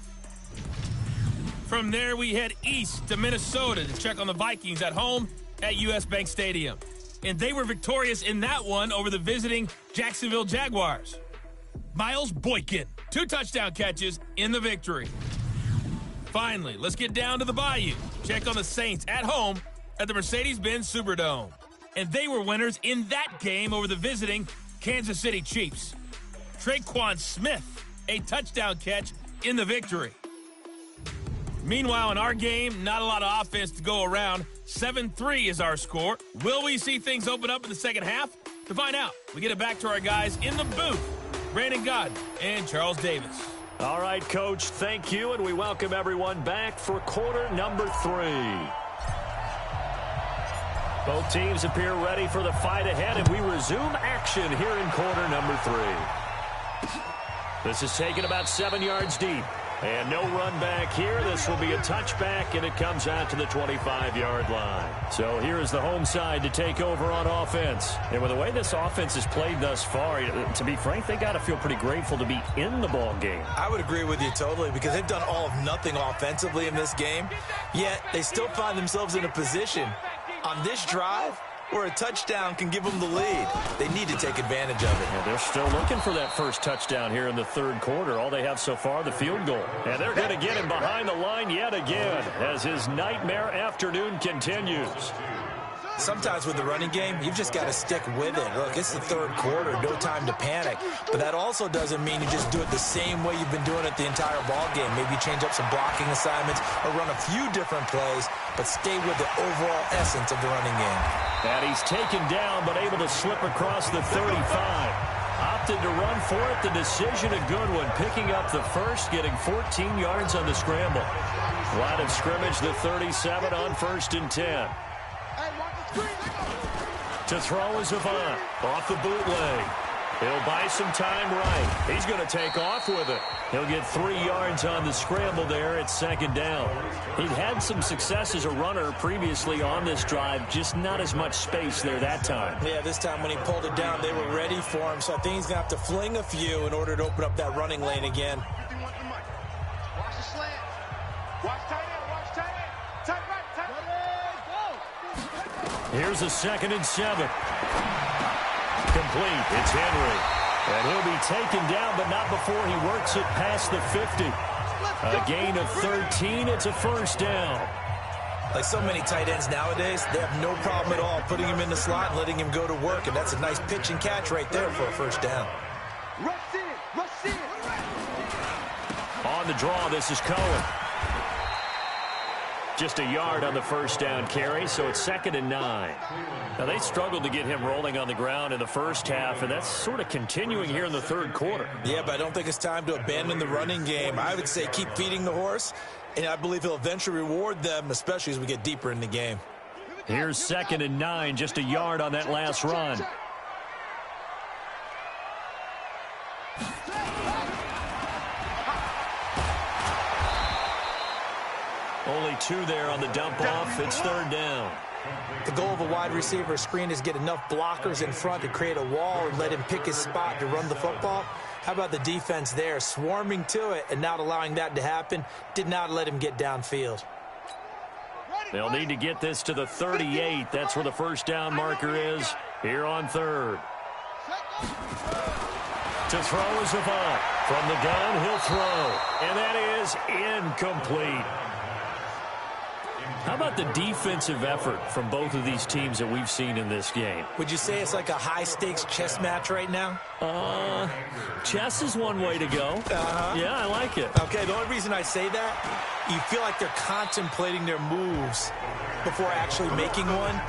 From there, we head east to Minnesota to check on the Vikings at home at US Bank Stadium. And they were victorious in that one over the visiting Jacksonville Jaguars. Miles Boykin, 2 touchdown catches in the victory. Finally, let's get down to the Bayou. Check on the Saints at home at the Mercedes-Benz Superdome. And they were winners in that game over the visiting Kansas City Chiefs. Traquan Smith, a touchdown catch in the victory. Meanwhile, in our game, not a lot of offense to go around. 7-3 is our score. Will we see things open up in the second half? To find out, we get it back to our guys in the booth, Brandon Godden and Charles Davis. All right, Coach, thank you, and we welcome everyone back for quarter number 3. Both teams appear ready for the fight ahead, and we resume action here in quarter number 3. This is taken about 7 yards deep. And no run back here. This will be a touchback, and it comes out to the 25-yard line. So here is the home side to take over on offense. And with the way this offense has played thus far, to be frank, they got to feel pretty grateful to be in the ball game. I would agree with you totally, because they've done all of nothing offensively in this game, yet they still find themselves in a position on this drive where a touchdown can give them the lead. They need to take advantage of it. And they're still looking for that first touchdown here in the third quarter. All they have so far, the field goal. And they're going to get him behind the line yet again as his nightmare afternoon continues. Sometimes with the running game, you've just got to stick with it. Look, it's the third quarter, no time to panic. But that also doesn't mean you just do it the same way you've been doing it the entire ball game. Maybe change up some blocking assignments or run a few different plays, but stay with the overall essence of the running game. And he's taken down, but able to slip across the 35. Opted to run for it. The decision a good one. Picking up the first, getting 14 yards on the scramble. Line of scrimmage, the 37 on 1st and 10. To throw is Avant. Off the bootleg. He'll buy some time right. He's going to take off with it. He'll get 3 yards on the scramble there at 2nd down. He'd had some success as a runner previously on this drive, just not as much space there that time. Yeah, this time when he pulled it down, they were ready for him, so I think he's going to have to fling a few in order to open up that running lane again. Watch the slant. Watch tight end. Watch tight end. Tight right. Tight right. Go. Here's a 2nd and 7. Complete. It's Henry. And he'll be taken down, but not before he works it past the 50. A gain of 13. It's a 1st down. Like so many tight ends nowadays, they have no problem at all putting him in the slot and letting him go to work. And that's a nice pitch and catch right there for a 1st down. Rush in. Rush in. On the draw, this is Cohen. Just a yard on the 1st down carry, so it's 2nd and 9. Now, they struggled to get him rolling on the ground in the first half, and that's sort of continuing here in the third quarter. Yeah, but I don't think it's time to abandon the running game. I would say keep feeding the horse, and I believe he'll eventually reward them, especially as we get deeper in the game. Here's 2nd and 9, just a yard on that last run. Only 2 there on the dump off. It's 3rd down. The goal of a wide receiver screen is get enough blockers in front to create a wall and let him pick his spot to run the football. How about the defense there, swarming to it and not allowing that to happen? Did not let him get downfield. They'll need to get this to the 38. That's where the 1st down marker is here on 3rd. To throw is Avant. From the gun, he'll throw. And that is incomplete. How about the defensive effort from both of these teams that we've seen in this game? Would you say it's like a high-stakes chess match right now? Chess is one way to go. Yeah, I like it. Okay, the only reason I say that, you feel like they're contemplating their moves before actually making one,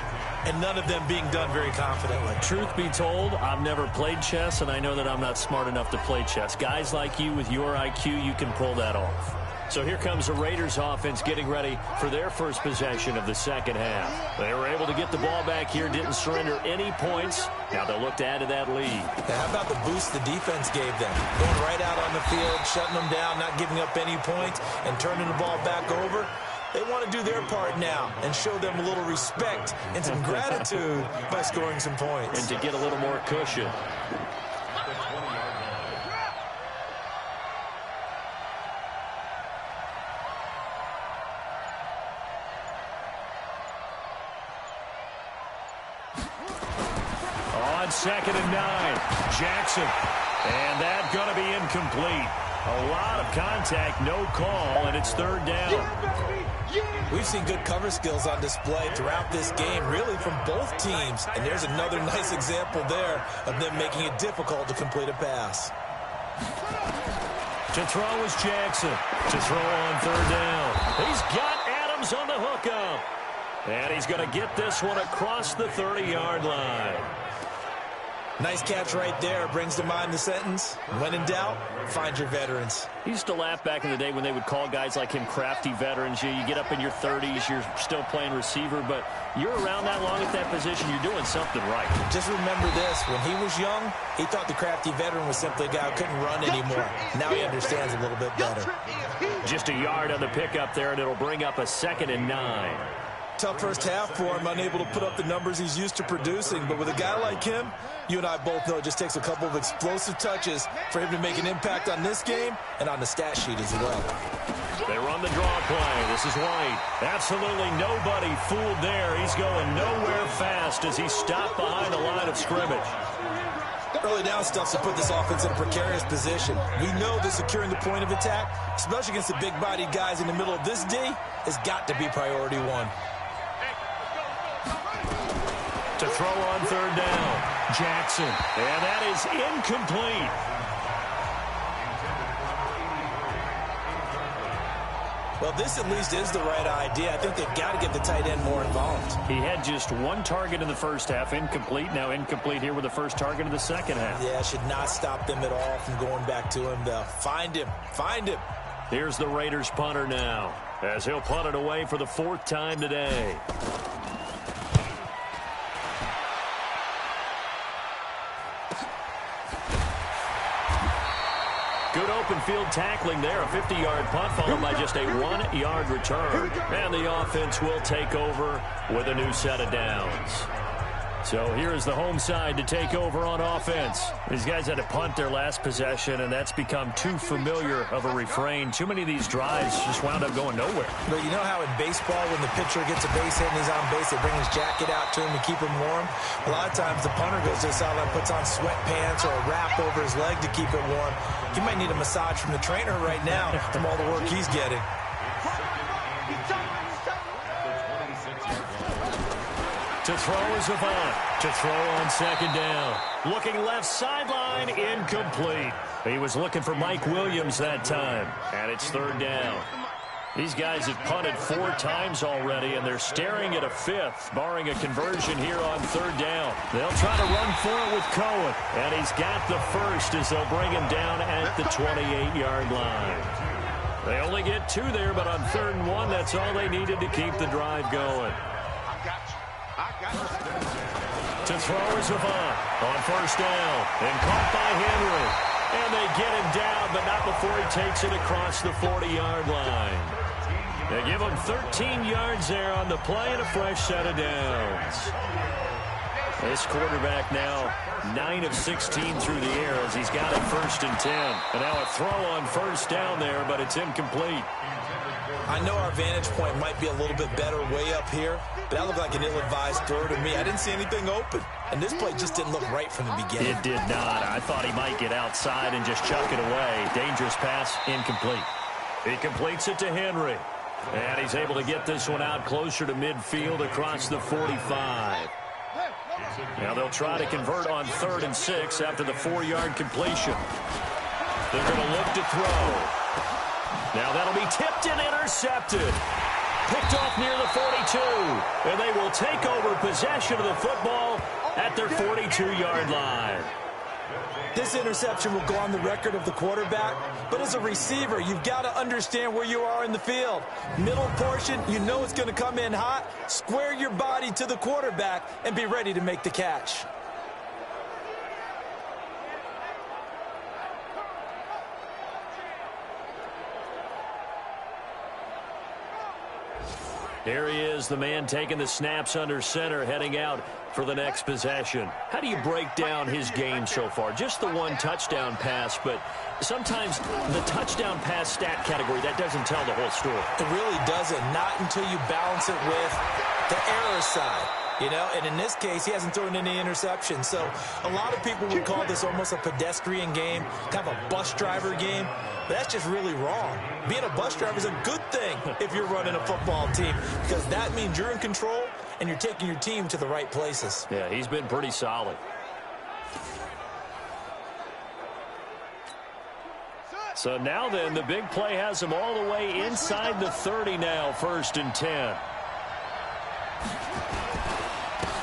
and none of them being done very confidently. Truth be told, I've never played chess, and I know that I'm not smart enough to play chess. Guys like you with your IQ, you can pull that off. So here comes the Raiders offense getting ready for their first possession of the second half. They were able to get the ball back here, didn't surrender any points. Now they'll look to add to that lead. Now, how about the boost the defense gave them? Going right out on the field, shutting them down, not giving up any points, and turning the ball back over. They want to do their part now and show them a little respect and some gratitude by scoring some points. And to get a little more cushion. On 2nd and 9, Jackson. And that's going to be incomplete. A lot of contact, no call, and it's 3rd down. We've seen good cover skills on display throughout this game, really from both teams. And there's another nice example there of them making it difficult to complete a pass. To throw is Jackson. To throw on 3rd down. He's got Adams on the hookup. And he's going to get this one across the 30-yard line. Nice catch right there. Brings to mind the sentence, when in doubt, find your veterans. He used to laugh back in the day when they would call guys like him crafty veterans. You get up in your 30s, you're still playing receiver, but you're around that long at that position, you're doing something right. Just remember this, when he was young, he thought the crafty veteran was simply a guy who couldn't run anymore. Now he understands a little bit better. Just a yard on the pickup there, and it'll bring up a 2nd and 9. Tough first half for him, unable to put up the numbers he's used to producing. But with a guy like him, you and I both know it just takes a couple of explosive touches for him to make an impact on this game and on the stat sheet as well. They run the draw play. This is White. Absolutely nobody fooled there. He's going nowhere fast as he's stopped behind the line of scrimmage. Early down stuff to put this offense in a precarious position. We know that securing the point of attack, especially against the big-bodied guys in the middle of this D, has got to be priority one. To throw on 3rd down, Jackson. And that is incomplete. Well, this at least is the right idea. I think they've got to get the tight end more involved. He had just 1 target in the first half, incomplete. Now incomplete here with the first target of the second half. Yeah, should not stop them at all from going back to him, though. Find him. Find him. Here's the Raiders punter now, as he'll punt it away for the 4th time today. Good open field tackling there. A 50-yard punt followed by just a 1-yard return. And the offense will take over with a new set of downs. So here's the home side to take over on offense. These guys had to punt their last possession, and that's become too familiar of a refrain. Too many of these drives just wound up going nowhere. But you know how in baseball, when the pitcher gets a base hit and he's on base, they bring his jacket out to him to keep him warm? A lot of times the punter goes to the sideline, puts on sweatpants or a wrap over his leg to keep it warm. He might need a massage from the trainer right now from all the work he's getting. To throw is Avant. To throw on 2nd down. Looking left sideline, incomplete. He was looking for Mike Williams that time. And it's 3rd down. These guys have punted 4 times already, and they're staring at a 5th, barring a conversion here on 3rd down. They'll try to run for it with Cohen. And he's got the first as they'll bring him down at the 28-yard line. They only get 2 there, but on 3rd and 1, that's all they needed to keep the drive going. To throw is Avant on 1st down, and caught by Henry. And they get him down, but not before he takes it across the 40-yard line. They give him 13 yards there on the play and a fresh set of downs. This quarterback now 9 of 16 through the air as he's got it 1st and 10. And now a throw on 1st down there, but it's incomplete. I know our vantage point might be a little bit better way up here, but that looked like an ill-advised throw to me. I didn't see anything open, and this play just didn't look right from the beginning. It did not. I thought he might get outside and just chuck it away. Dangerous pass, incomplete. He completes it to Henry, and he's able to get this one out closer to midfield across the 45. Now they'll try to convert on 3rd and 6 after the 4-yard completion. They're going to look to throw. Now that'll be tipped and intercepted. Picked off near the 42. And they will take over possession of the football at their 42-yard line. This interception will go on the record of the quarterback, but as a receiver, you've got to understand where you are in the field. Middle portion, you know it's going to come in hot. Square your body to the quarterback and be ready to make the catch. Here he is, the man taking the snaps under center, heading out for the next possession. How do you break down his game so far? Just the 1 touchdown pass, but sometimes the touchdown pass stat category, that doesn't tell the whole story. It really doesn't, not until you balance it with the error side. You know, and in this case, he hasn't thrown any interceptions. So a lot of people would call this almost a pedestrian game, kind of a bus driver game. But that's just really wrong. Being a bus driver is a good thing if you're running a football team, because that means you're in control and you're taking your team to the right places. Yeah, he's been pretty solid. So now then, the big play has him all the way inside the 30 now, 1st and 10.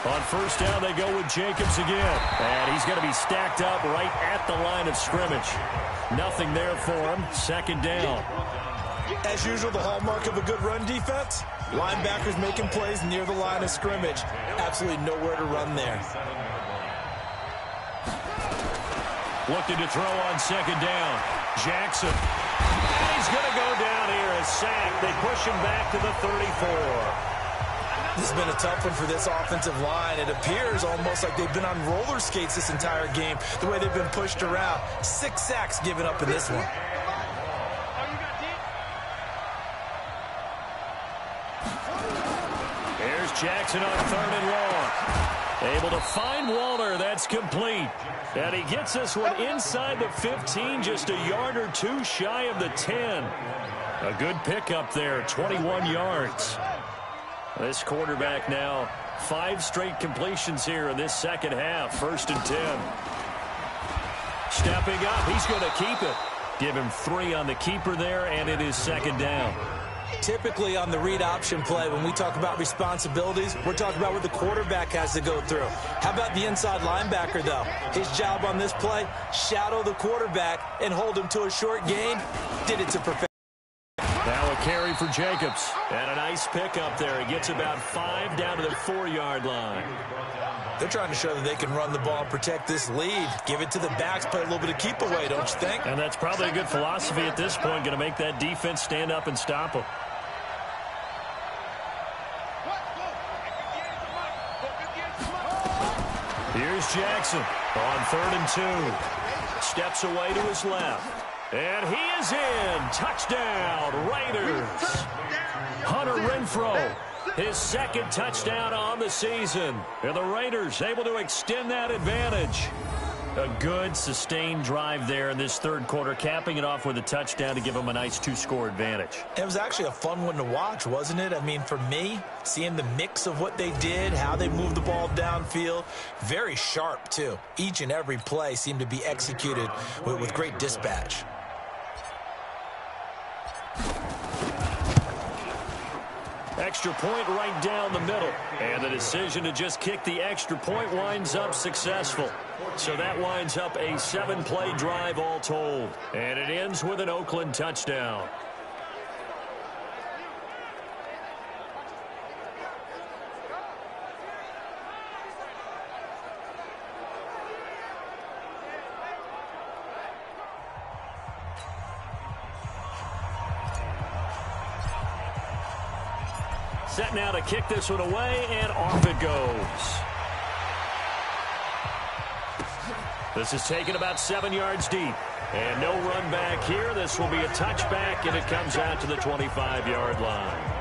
On first down, they go with Jacobs again. And he's going to be stacked up right at the line of scrimmage. Nothing there for him. Second down. As usual, the hallmark of a good run defense, linebackers making plays near the line of scrimmage. Absolutely nowhere to run there. Looking to throw on second down. Jackson. And he's going to go down here. A sack. They push him back to the 34. This has been a tough one for this offensive line. It appears almost like they've been on roller skates this entire game, the way they've been pushed around. 6 sacks given up in this one. Here's Jackson on third and long. Able to find Walter. That's complete. And he gets this one inside the 15, just a yard or two shy of the 10. A good pickup there, 21 yards. This quarterback now, 5 straight completions here in this second half. First and 10. Stepping up, he's going to keep it. Give him 3 on the keeper there, and it is second down. Typically on the read option play, when we talk about responsibilities, we're talking about what the quarterback has to go through. How about the inside linebacker, though? His job on this play, shadow the quarterback and hold him to a short gain. Did it to perfection. Now a carry for Jacobs. And a nice pickup there. He gets about 5 down to the 4-yard line. They're trying to show that they can run the ball and protect this lead. Give it to the backs, play a little bit of keep away, don't you think? And that's probably a good philosophy at this point. Going to make that defense stand up and stop them. Here's Jackson on third and 2. Steps away to his left. And he is in. Touchdown, Raiders. Hunter Renfrow, his second touchdown on the season. And the Raiders able to extend that advantage. A good, sustained drive there in this third quarter, capping it off with a touchdown to give them a nice 2-score advantage. It was actually a fun one to watch, wasn't it? I mean, for me, seeing the mix of what they did, how they moved the ball downfield, very sharp, too. Each and every play seemed to be executed with great dispatch. Extra point right down the middle. And the decision to just kick the extra point winds up successful. So that winds up a 7-play drive all told. And it ends with an Oakland touchdown. Set now to kick this one away, and off it goes. This is taken about 7 yards deep. And no run back here. This will be a touchback, and it comes out to the 25-yard line.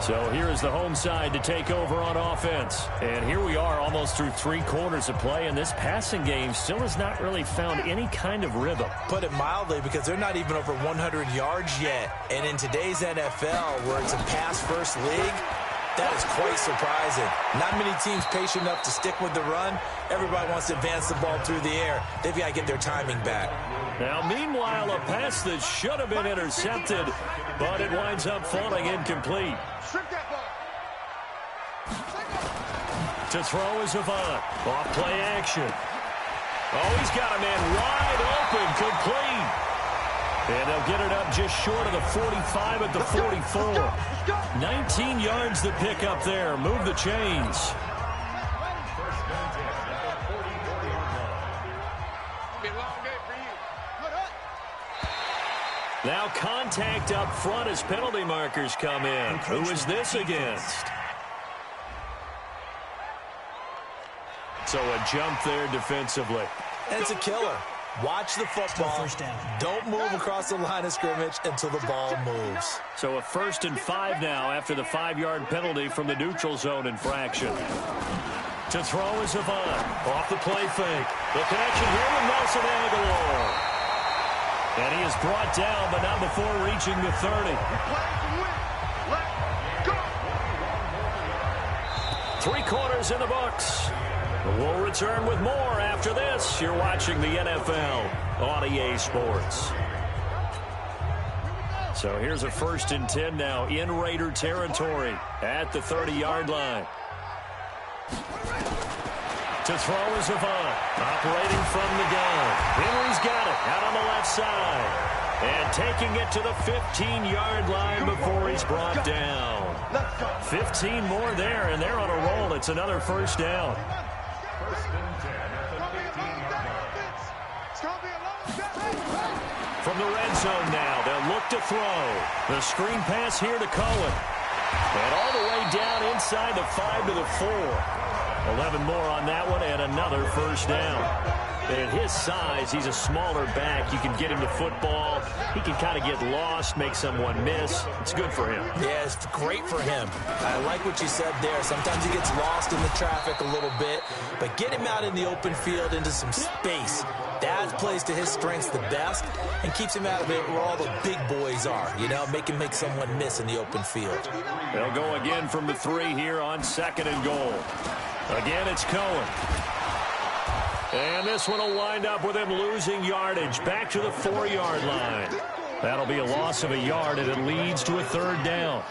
So here is the home side to take over on offense. And here we are almost through 3 quarters of play, and this passing game still has not really found any kind of rhythm. Put it mildly, because they're not even over 100 yards yet. And in today's NFL, where it's a pass-first league, that is quite surprising. Not many teams patient enough to stick with the run. Everybody wants to advance the ball through the air. They've got to get their timing back. Now, meanwhile, a pass that should have been intercepted, but it winds up falling incomplete. To throw is Avant. Off play action. Oh, he's got a man wide open, complete. And they'll get it up just short of the 45 at the 44. 19 yards to pick up there. Move the chains. Now contact up front as penalty markers come in. Who is this against? So a jump there defensively. And it's a killer. Watch the football. Don't move across the line of scrimmage until the ball moves. So a 1st and 5 now after the 5-yard penalty from the neutral zone infraction. To throw is Avant. Off the play fake. The connection here with Nelson Aguilar. And he is brought down, but not before reaching the 30. 3 quarters in the books. We'll return with more after this. You're watching the NFL on EA Sports. So here's a 1st and 10 now in Raider territory at the 30-yard line. To throw is Avant. Operating from the gun. Henry's got it out on the left side. And taking it to the 15-yard line before he's brought down. 15 more there, and they're on a roll. It's another first down. From the red zone now, they'll look to throw. The screen pass here to Cohen. And all the way down inside the 5 to the 4. 11 more on that one, and another first down. And at his size, he's a smaller back. You can get him to football. He can kind of get lost, make someone miss. It's good for him. Yeah, it's great for him. I like what you said there. Sometimes he gets lost in the traffic a little bit, but get him out in the open field into some space. That plays to his strengths the best and keeps him out of it where all the big boys are. You know, make him make someone miss in the open field. They'll go again from the 3 here on 2nd and goal. Again, it's Cohen. And this one will wind up with him losing yardage back to the 4-yard line. That'll be a loss of a yard, and it leads to a 3rd down.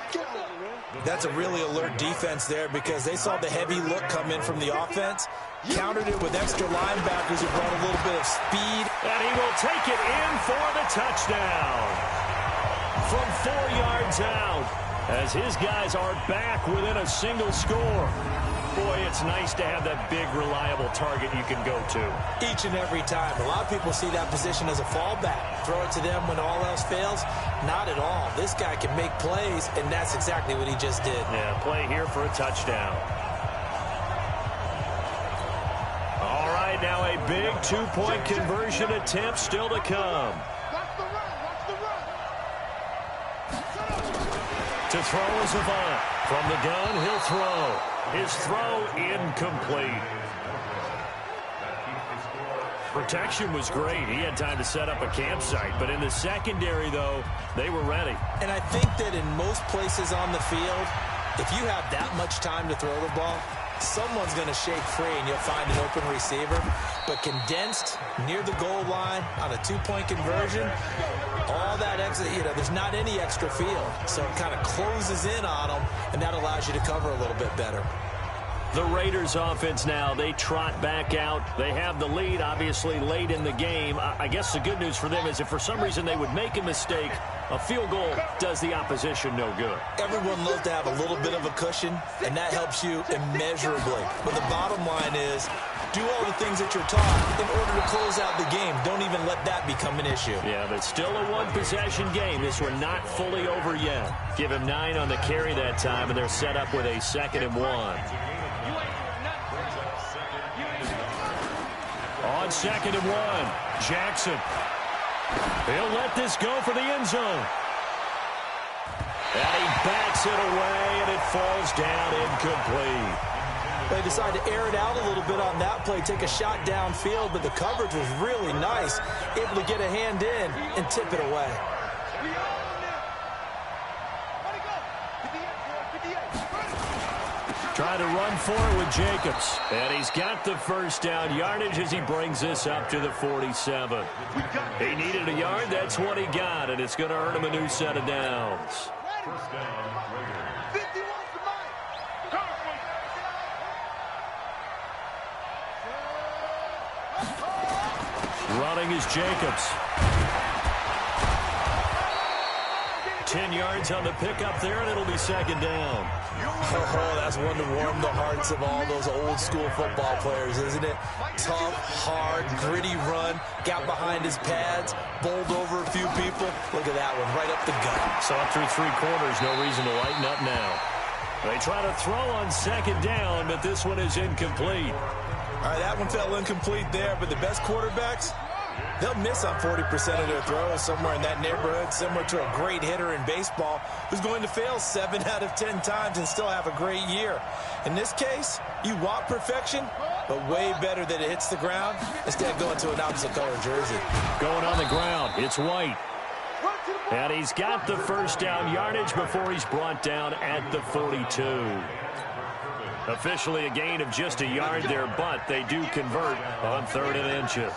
That's a really alert defense there because they saw the heavy look come in from the offense, countered it with extra linebackers who brought a little bit of speed. And he will take it in for the touchdown. From 4 yards out, as his guys are back within a single score. Boy, it's nice to have that big, reliable target you can go to. Each and every time. A lot of people see that position as a fallback. Throw it to them when all else fails. Not at all. This guy can make plays, and that's exactly what he just did. Yeah, play here for a touchdown. All right, now a big 2-point conversion attempt still to come. To throw is Avant. From the gun, he'll throw. His throw incomplete. Protection was great. He had time to set up a campsite. But in the secondary, though, they were ready. And I think that in most places on the field, if you have that much time to throw the ball, someone's going to shake free and you'll find an open receiver. But condensed near the goal line on a 2-point conversion, all that extra, there's not any extra field. So it kind of closes in on them, and that allows you to cover a little bit better. The Raiders offense now, they trot back out. They have the lead, obviously, late in the game. I guess the good news for them is if for some reason they would make a mistake, a field goal does the opposition no good. Everyone loves to have a little bit of a cushion, and that helps you immeasurably. But the bottom line is, do all the things that you're taught in order to close out the game. Don't even let that become an issue. Yeah, but still a one-possession game. This one not fully over yet. Give him 9 on the carry that time, and they're set up with a 2nd and 1. On 2nd and 1, Jackson. He'll let this go for the end zone. And he backs it away, and it falls down incomplete. They decided to air it out a little bit on that play, take a shot downfield, but the coverage was really nice, able to get a hand in and tip it away. Trying to run for it with Jacobs. And he's got the first down yardage as he brings this up to the 47. He needed a yard. That's what he got, and it's going to earn him a new set of downs. Running is Jacobs. 10 yards on the pickup there, and it'll be 2nd down. Oh, that's one to warm the hearts of all those old-school football players, isn't it? Tough, hard, gritty run, got behind his pads, bowled over a few people. Look at that one, right up the gut. Saw it through 3 quarters, no reason to lighten up now. They try to throw on 2nd down, but this one is incomplete. All right, that one fell incomplete there, but the best quarterbacks, they'll miss on 40% of their throws, somewhere in that neighborhood, similar to a great hitter in baseball who's going to fail 7 out of 10 times and still have a great year. In this case, you want perfection, but way better that it hits the ground instead of going to an opposite color jersey. Going on the ground, it's White. And he's got the first down yardage before he's brought down at the 42. Officially a gain of just a yard there, but they do convert on 3rd and inches.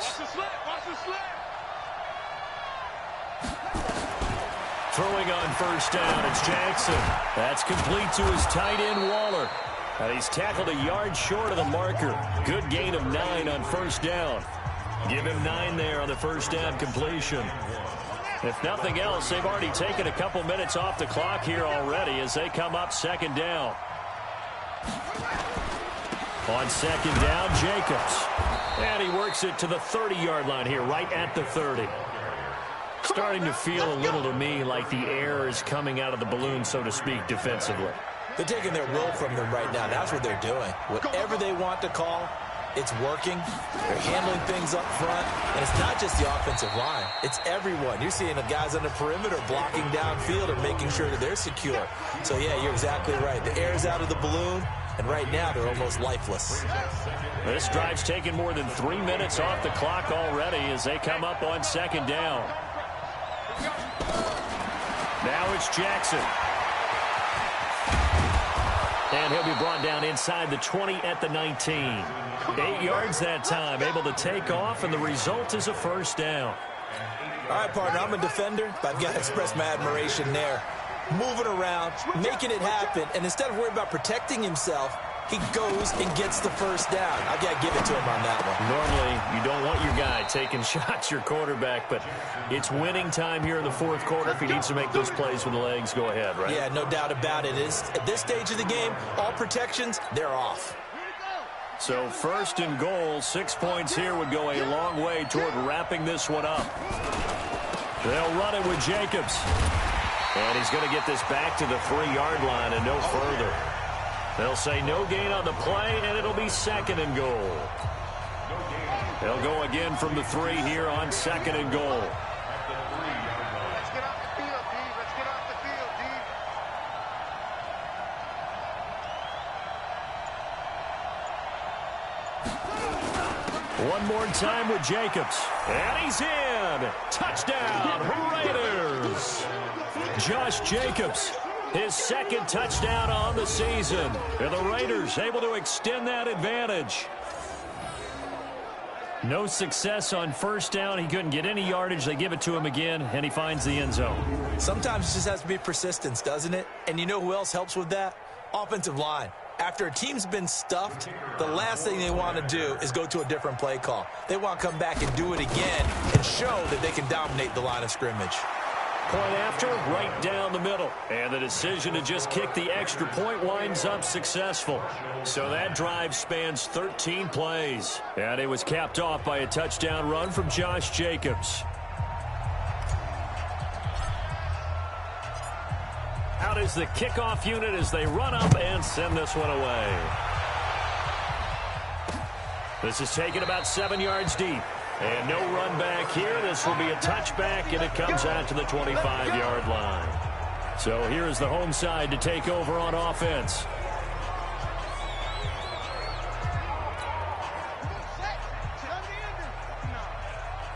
Throwing on first down, it's Jackson. That's complete to his tight end, Waller. And he's tackled a yard short of the marker. Good gain of 9 on first down. Give him 9 there on the first down completion. If nothing else, they've already taken a couple minutes off the clock here already as they come up second down. On second down, Jacobs. And he works it to the 30-yard line here, right at the 30. Starting to feel a little to me like the air is coming out of the balloon, so to speak, defensively. They're taking their will from them right now. That's what they're doing. Whatever they want to call, it's working. They're handling things up front. And it's not just the offensive line. It's everyone. You're seeing the guys on the perimeter blocking downfield and making sure that they're secure. So, yeah, you're exactly right. The air's out of the balloon, and right now they're almost lifeless. This drive's taken more than 3 minutes off the clock already as they come up on second down. Now it's Jackson. And he'll be brought down inside the 20 at the 19. 8 yards that time, able to take off, and the result is a first down. All right, partner, I'm a defender, but I've got to express my admiration there. Moving around, making it happen, and instead of worrying about protecting himself, he goes and gets the first down. I've got to give it to him on that one. Normally, you don't want your guy taking shots, your quarterback, but it's winning time here in the fourth quarter. If he needs to make those plays with the legs, go ahead, right? Yeah, no doubt about it. At this stage of the game, all protections, they're off. So first and goal, 6 points here would go a long way toward wrapping this one up. They'll run it with Jacobs. And he's going to get this back to the 3-yard line and no further. They'll say no gain on the play, and it'll be second and goal. They'll go again from the 3 here on second and goal. Let's get off the field, D. Let's get off the field, D. One more time with Jacobs. And he's in. Touchdown, Raiders. Josh Jacobs, his second touchdown on the season. And the Raiders able to extend that advantage. No success on first down. He couldn't get any yardage. They give it to him again, and he finds the end zone. Sometimes it just has to be persistence, doesn't it? And you know who else helps with that? Offensive line. After a team's been stuffed, the last thing they want to do is go to a different play call. They want to come back and do it again and show that they can dominate the line of scrimmage. Point after, right down the middle. And the decision to just kick the extra point winds up successful. So that drive spans 13 plays. And it was capped off by a touchdown run from Josh Jacobs. Out is the kickoff unit as they run up and send this one away. This is taken about 7 yards deep. And no run back here. This will be a touchback, and it comes out to the 25-yard line. So here is the home side to take over on offense.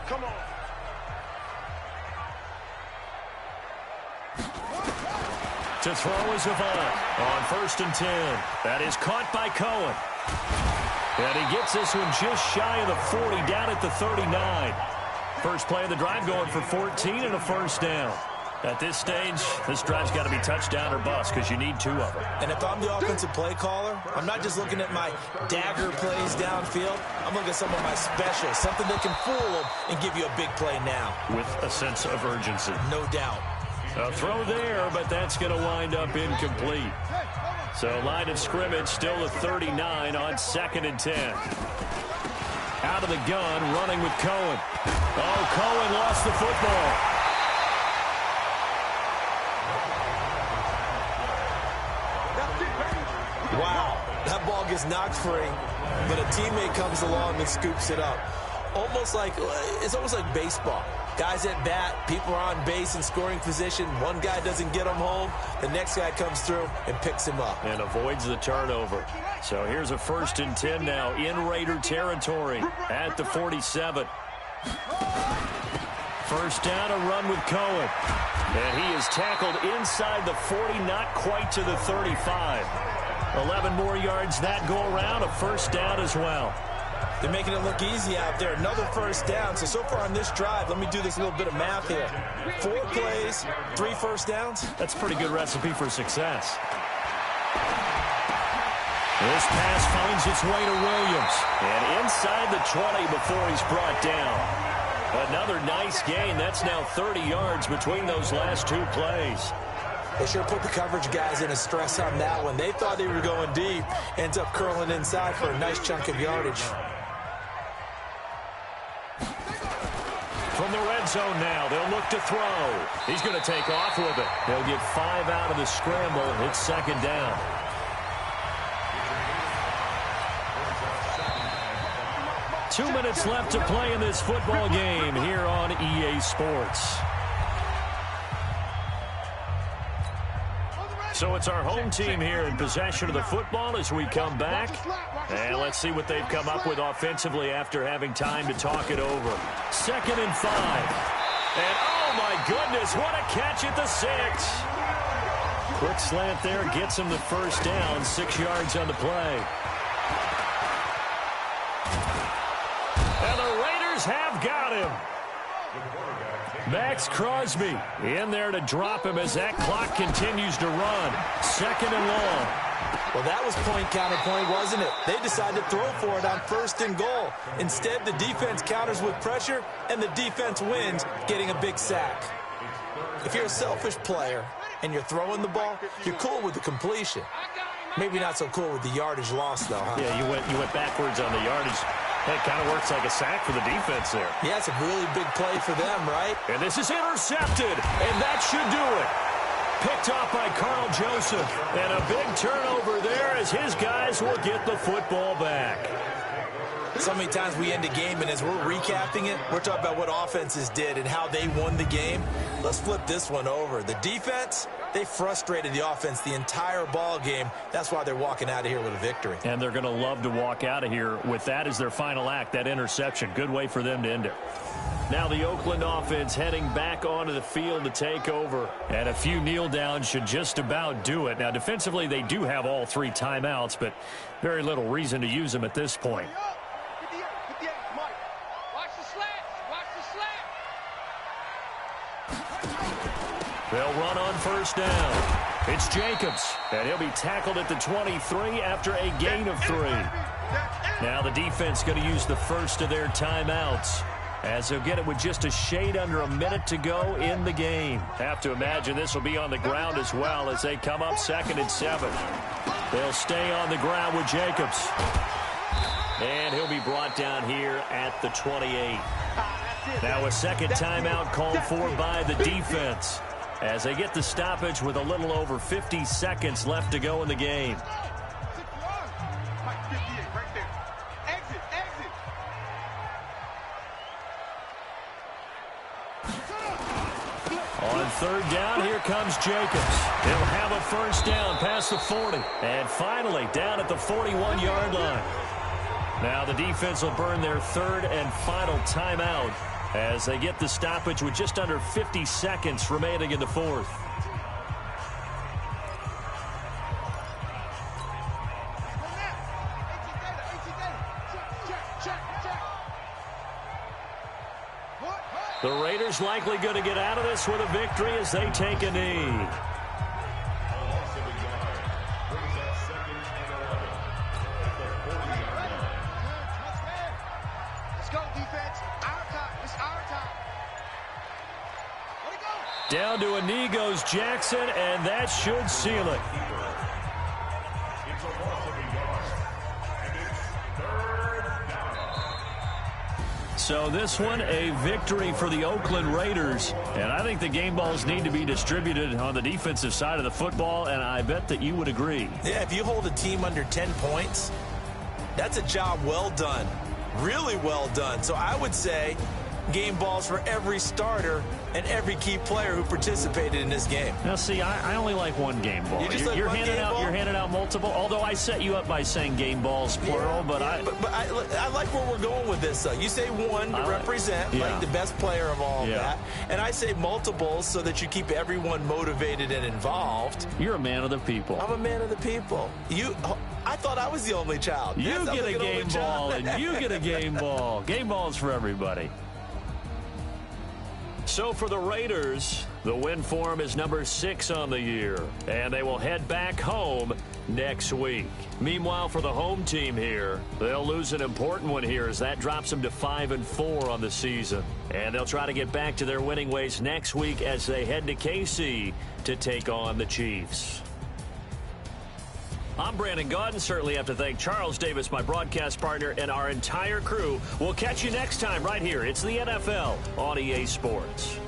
Come on. To throw is Avant on 1st and 10. That is caught by Cohen. And he gets this one just shy of the 40, down at the 39. First play of the drive going for 14 and a first down. At this stage, this drive's got to be touchdown or bust because you need 2 of them. And if I'm the offensive play caller, I'm not just looking at my dagger plays downfield. I'm looking at some of my specials, something that can fool them and give you a big play now. With a sense of urgency. No doubt. A throw there, but that's going to wind up incomplete. So line of scrimmage still at 39 on 2nd and 10. Out of the gun, running with Cohen. Oh, Cohen lost the football. Wow, that ball gets knocked free, but a teammate comes along and scoops it up. It's almost like baseball. Guys at bat, people are on base in scoring position. One guy doesn't get him home. The next guy comes through and picks him up. And avoids the turnover. So here's a 1st and 10 now in Raider territory at the 47. First down, a run with Cohen. And he is tackled inside the 40, not quite to the 35. 11 more yards that go around, a first down as well. They're making it look easy out there. Another first down. So far on this drive, let me do this little bit of math here. 4 plays, 3 first downs. That's a pretty good recipe for success. This pass finds its way to Williams. And inside the 20 before he's brought down. Another nice gain. That's now 30 yards between those last two plays. They sure put the coverage guys in a stress on that one. They thought they were going deep. Ends up curling inside for a nice chunk of yardage. From the red zone now, they'll look to throw. He's going to take off with it. They'll get 5 out of the scramble. It's second down. Two minutes left to play in this football game here on EA Sports. So it's our home team here in possession of the football as we come back. And let's see what they've come up with offensively after having time to talk it over. 2nd and 5. And oh my goodness, what a catch at the 6. Quick slant there gets him the first down, 6 yards on the play. And the Raiders have got him. Max Crosby in there to drop him as that clock continues to run. 2nd and long. Well, that was point counterpoint, wasn't it? They decided to throw for it on 1st and goal. Instead, the defense counters with pressure, and the defense wins, getting a big sack. If you're a selfish player and you're throwing the ball, you're cool with the completion. Maybe not so cool with the yardage loss, though, huh? Yeah, you went backwards on the yardage. That kind of works like a sack for the defense there. Yeah, it's a really big play for them, right? And this is intercepted, and that should do it. Picked off by Carl Joseph. And a big turnover there as his guys will get the football back. So many times we end a game, and as we're recapping it, we're talking about what offenses did and how they won the game. Let's flip this one over. The defense, they frustrated the offense the entire ball game. That's why they're walking out of here with a victory. And they're going to love to walk out of here with that as their final act, that interception. Good way for them to end it. Now the Oakland offense heading back onto the field to take over. And a few kneel downs should just about do it. Now defensively they do have all 3 timeouts, but very little reason to use them at this point. They'll run on 1st down. It's Jacobs, and he'll be tackled at the 23 after a gain of 3. Now the defense going to use the first of their timeouts as they'll get it with just a shade under a minute to go in the game. Have to imagine this will be on the ground as well as they come up 2nd and 7. They'll stay on the ground with Jacobs. And he'll be brought down here at the 28. Now a second timeout called for by the defense as they get the stoppage with a little over 50 seconds left to go in the game. On 3rd down, here comes Jacobs. He'll have a first down past the 40. And finally, down at the 41-yard line. Now the defense will burn their 3rd and final timeout as they get the stoppage with just under 50 seconds remaining in the 4th. The Raiders likely going to get out of this with a victory as they take a knee. Down to a knee goes Jackson, and that should seal it. So this one, a victory for the Oakland Raiders. And I think the game balls need to be distributed on the defensive side of the football, and I bet that you would agree. Yeah, if you hold a team under 10 points, that's a job well done. Really well done. So I would say game balls for every starter and every key player who participated in this game. Now, see, I only like one game ball. You're handing out multiple, although I set you up by saying game balls, plural. But I like where we're going with this, though. You say one to represent, like the best player of all that. And I say multiples so that you keep everyone motivated and involved. You're a man of the people. I'm a man of the people. I thought I was the only child. You get a game ball, and you get a game ball. Game balls for everybody. So for the Raiders, The win form is number 6 on the year, and they will head back home next week. Meanwhile, for the home team here, they'll lose an important one here as that drops them to 5-4 on the season. And they'll try to get back to their winning ways next week as they head to KC to take on the Chiefs. I'm Brandon Gaudin. Certainly have to thank Charles Davis, my broadcast partner, and our entire crew. We'll catch you next time right here. It's the NFL on EA Sports.